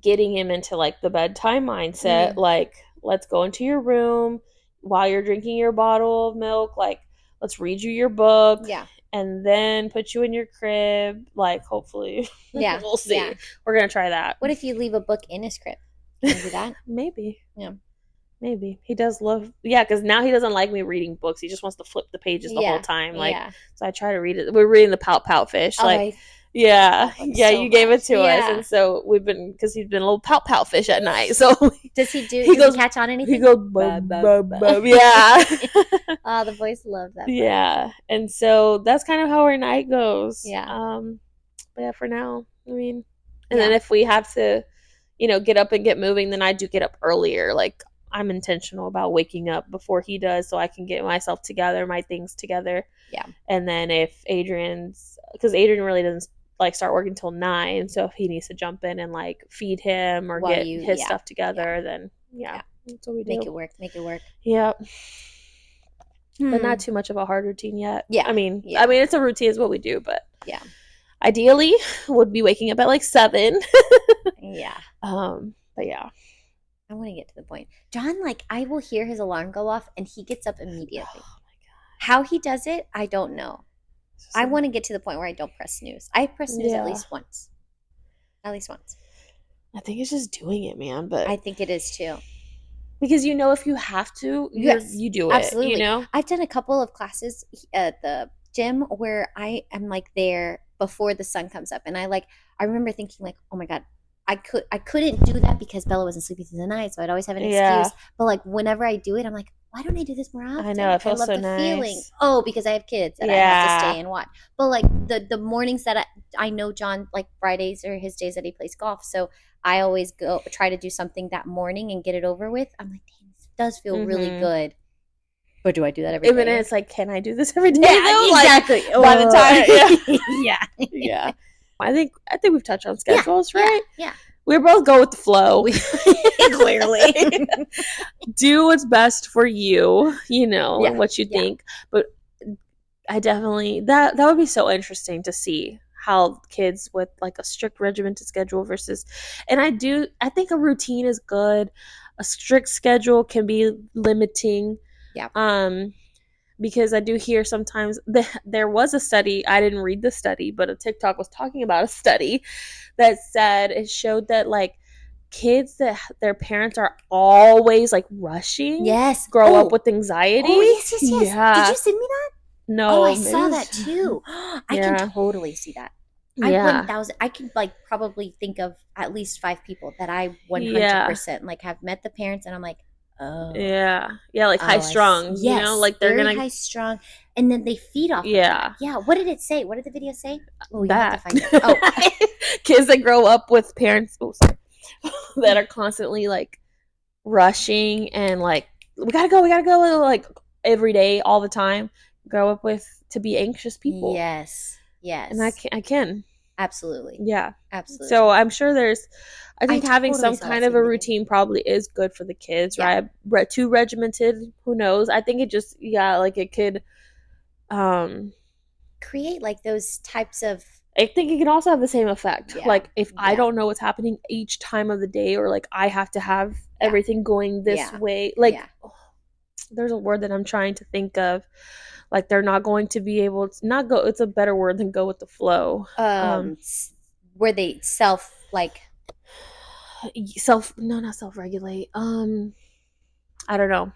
getting him into like the bedtime mindset. Like, let's go into your room while you're drinking your bottle of milk. Like, let's read you your book. Yeah. And then put you in your crib. Like, hopefully. Yeah. We'll see. Yeah. We're going to try that. What if you leave a book in his crib? Can you do that? Maybe. Yeah. Maybe. He does love, because now he doesn't like me reading books. He just wants to flip the pages the whole time. Like, so I try to read it. We're reading the Pout Pout Fish. Like, yeah, so you gave it to us, and so because he's been a little pout fish at night. So does he catch on anything? He goes bub, bub, bub. Yeah. Oh, the boys love that. Yeah, and so that's kind of how our night goes. Yeah. But yeah, for now, I mean, and then if we have to, get up and get moving, then I do get up earlier. Like I'm intentional about waking up before he does, so I can get myself together, my things together. Yeah. And then if because Adrian really doesn't like start working till 9, so if he needs to jump in and like feed him or get his stuff together, then that's what we do. Make it work. Yep. But not too much of a hard routine yet. Yeah. I mean it's a routine is what we do, but yeah, ideally would be waking up at like 7. Yeah. But yeah, I want to get to the point. John, like I will hear his alarm go off and he gets up immediately. Oh my god. How he does it, I don't know. I want to get to the point where I don't press snooze. I press snooze at least once. At least once. I think it's just doing it, man. But I think it is too. Because if you have to, you do it. Absolutely. I've done a couple of classes at the gym where I am like there before the sun comes up, and I remember thinking like, oh my god, I couldn't do that because Bella wasn't sleeping through the night, so I'd always have an excuse. But like whenever I do it, I'm like, why don't I do this more I often? know, it Like I feels love so the feeling. nice. Oh, because I have kids that I have to Yeah. stay and watch. But like the mornings that I know John, like Fridays are his days that he plays golf. So I always go try to do something that morning and get it over with. I'm like, dang, this does feel really Mm-hmm. good. But do I do that every Even day? it's like, can I do this every day Yeah, though? Like exactly. by the time, yeah, Yeah. yeah. I think we've touched on Yeah, schedules, yeah, right? yeah. We both go with the flow. Clearly. Do what's best for you, Yeah, and what you yeah, think. But I definitely that would be so interesting to see how kids with like a strict regimented schedule versus, and I think a routine is good. A strict schedule can be limiting. yeah. Um, because I do hear sometimes there was a study, I didn't read the study, but a TikTok was talking about a study that said it showed that like kids that their parents are always like rushing Yes. grow up Oh, with anxiety. oh, yes, yes, yes. Did Yeah. you send me that? Oh, I No, maybe saw it that was, too. I can yeah. totally see that. I Yeah. 1000 I can like probably think of at least 5 people that I Yeah. 100% like have met the parents and I'm like, "Oh, Yeah. Yeah, like high oh, I see. strung, Yes, like they're very gonna, high strung and then they feed off of that." yeah, Yeah, what did it say? What did the video say? Oh, you'll have to that. find it. Oh, Kids that grow up with parents, oh, sorry, that are constantly like rushing and like we gotta go like every day all the time, grow up with to be anxious people. yes. And I Yes. can, I can. Absolutely. Yeah. So Absolutely. I'm sure I I think having totally some saw that kind of a same video. routine probably is good for the kids, Yeah. right? Too regimented, who knows? I think it just, yeah, like it could, um Create like those types of I think it can also have the same effect. yeah. Like if I Yeah. don't know what's happening each time of the day, or like I have to have Yeah. everything going this Yeah. way, like Yeah. there's a word that I'm trying to think of. Like they're not going to be able to not go. It's a better word than go with the flow. Where they self like Self, no, not self regulate. I don't know.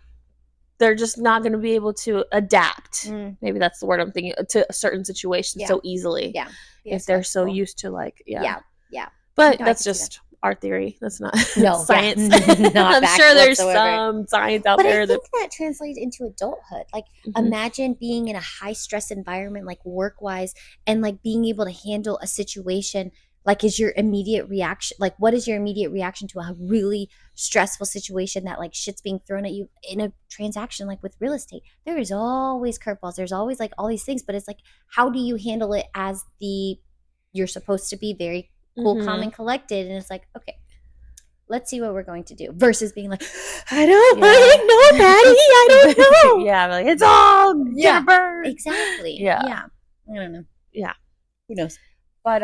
They're just not going to be able to adapt. mm, Maybe that's the word I'm thinking, to a certain situation yeah. so easily Yeah. Be if as they're so flexible. used to like, yeah. Yeah. Yeah. But No, I that's can see that. just our theory. That's not No, yeah. science. Not I'm backed sure there's whatsoever. some science out But I there that. think that translates into adulthood. Like, Mhm. imagine being in a high stress environment, like work wise, and like being able to handle a situation. Like, is your immediate reaction, like, what is your immediate reaction to a really stressful situation that like shit's being thrown at you in a transaction, like with real estate? There is always curveballs. There's always like all these things, but it's like, how do you handle it as you're supposed to be very cool, calm, Mhm. and collected? And it's like, okay, let's see what we're going to do versus being like, Yeah. I don't know, Daddy. I don't know. Yeah, like it's all gonna Yeah, burn. exactly. Yeah. Yeah. I don't know. Yeah. Who knows? But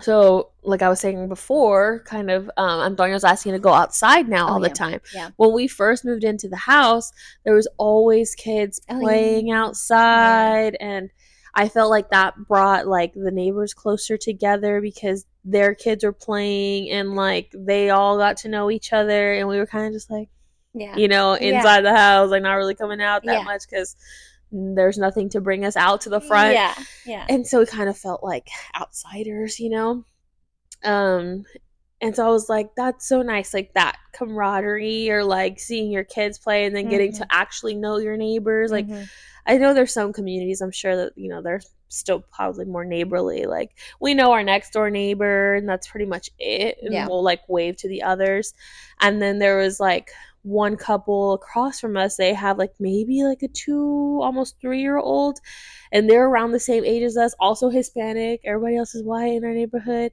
so like I was saying before, kind of Antonio's asking to go outside now Oh, all the yeah. time. Yeah. When we first moved into the house, there was always kids Oh, playing yeah. outside, and I felt like that brought like the neighbors closer together because their kids were playing and like they all got to know each other, and we were kind of just like, Yeah. Yeah. inside the house, like not really coming out that Yeah. much because there's nothing to bring us out to the front. Yeah. Yeah. And so we kind of felt like outsiders. Um, and so I was like, that's so nice, like that camaraderie or like seeing your kids play and then getting to Mm-hmm. actually know your neighbors. Like, Mm-hmm. I know there's some communities, I'm sure that, they're still probably more neighborly. Like, we know our next door neighbor, and that's pretty much it. And Yeah. we'll like wave to the others. And then there was like one couple across from us, they have like maybe like a 2 almost 3 year old, and they're around the same age as us, also Hispanic. Everybody else is white in our neighborhood,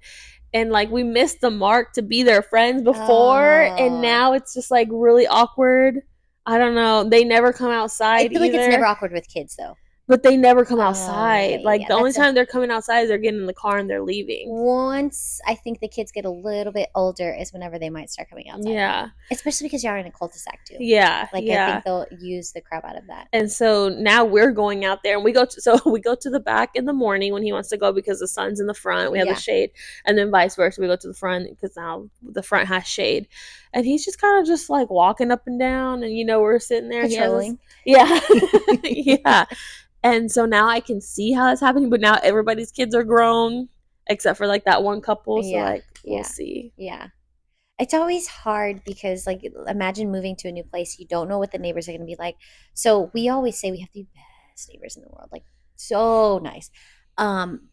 and like we missed the mark to be their friends before, and Oh. now it's just like really awkward. I don't know, they never come I outside feel like it's never either, awkward with kids, though. but they never come Oh, outside. okay. Like Yeah. the only That's a time they're coming outside is they're getting in the car and they're leaving. once I think the kids get a little bit older is whenever they might start coming outside. Yeah, Especially because you're in a cul-de-sac too. yeah, Like I yeah. think they'll use the crap out of that. And so now we're going out there, and we go to the back in the morning when he wants to go because the sun's in the front. We have the Yeah. shade, and then vice versa. We go to the front because now the front has shade, and he's just kind of just like walking up and down, and we're sitting there. He has his, Patrolling. yeah, yeah. And so now I can see how it's happening, but now everybody's kids are grown except for like that one couple. So Yeah. like we'll Yeah. see. Yeah. It's always hard because, like, imagine moving to a new place. You don't know what the neighbors are going to be like. So we always say we have the best neighbors in the world, like so nice.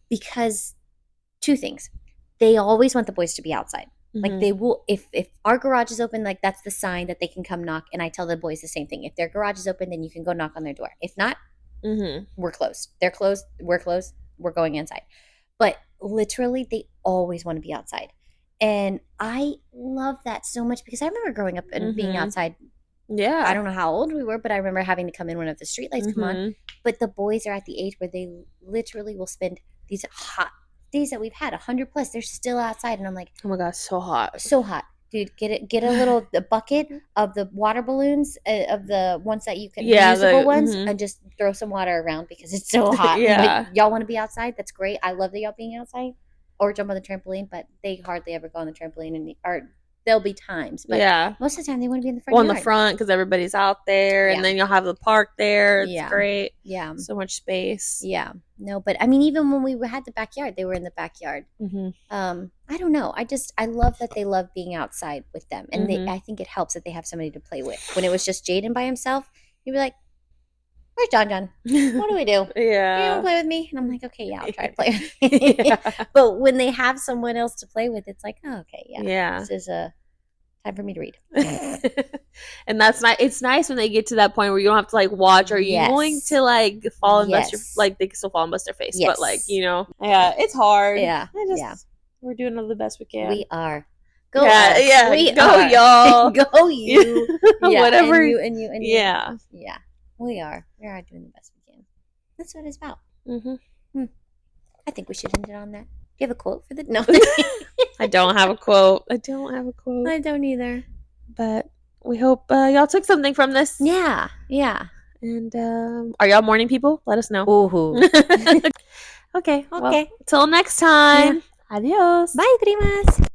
Because two things, they always want the boys to be outside. Like Mm-hmm. they will, if our garage is open, like that's the sign that they can come knock. And I tell the boys the same thing. If their garage is open, then you can go knock on their door. If not, Mm-hmm. we're closed. They're closed. We're closed. We're going inside. But literally, they always want to be outside. And I love that so much because I remember growing up and being Mm-hmm. outside. I Yeah. don't know how old we were, but I remember having to come in whenever the street lights come on. Mm-hmm. But the boys are at the age where they literally will spend these hot days that we've had, 100 plus. They're still outside, and I'm like, Oh my god, so hot. so hot, dude. Get a little the bucket of the water balloons of the ones that you can Yeah, reusable the ones, mm-hmm. and just throw some water around because it's so hot. Yeah. But y'all want to be outside? That's great. I love that y'all being outside or jump on the trampoline, but they hardly ever go on the trampoline, and or there'll be times, but Yeah. most of the time they want to be in the front Well, in the yard. front because everybody's out there, and Yeah, then you'll have the park there. It's yeah, great. yeah, So much space. yeah. No, but I mean, even when we had the backyard, they were in the backyard. Mm-hmm. I don't know. I love that they love being outside with them, and Mm-hmm. I think it helps that they have somebody to play with. When it was just Jaden by himself, he'd be like, "Where's John? John? What do we do? You want to Yeah. play with me?" And I'm like, "Okay, yeah, I'll try to play with you." Yeah. But when they have someone else to play with, it's like, oh, okay, yeah, Yeah. this is a time for me to read. And that's nice. It's nice when they get to that point where you don't have to like watch. Are you going Yes, to like fall and bust your yes, like they can still fall and bust their face, but like yes, yeah, it's hard. yeah, I yeah. just we're doing the best we can. We are. Go Yeah, us. yeah. We Go are. y'all. Go you. Yeah. Whatever. And you and you and you. Yeah. Yeah. We are. We are doing the best we can. That's what it's about. Mm-hmm. Hmm. I think we should end it on that. Do you have a quote for the no? I don't have a quote. I don't have a quote. I don't either. But we hope y'all took something from this. Yeah. Yeah. And are y'all morning people? Let us know. Ooh. Okay. Well, Okay. till next time. Adios. Bye, primas.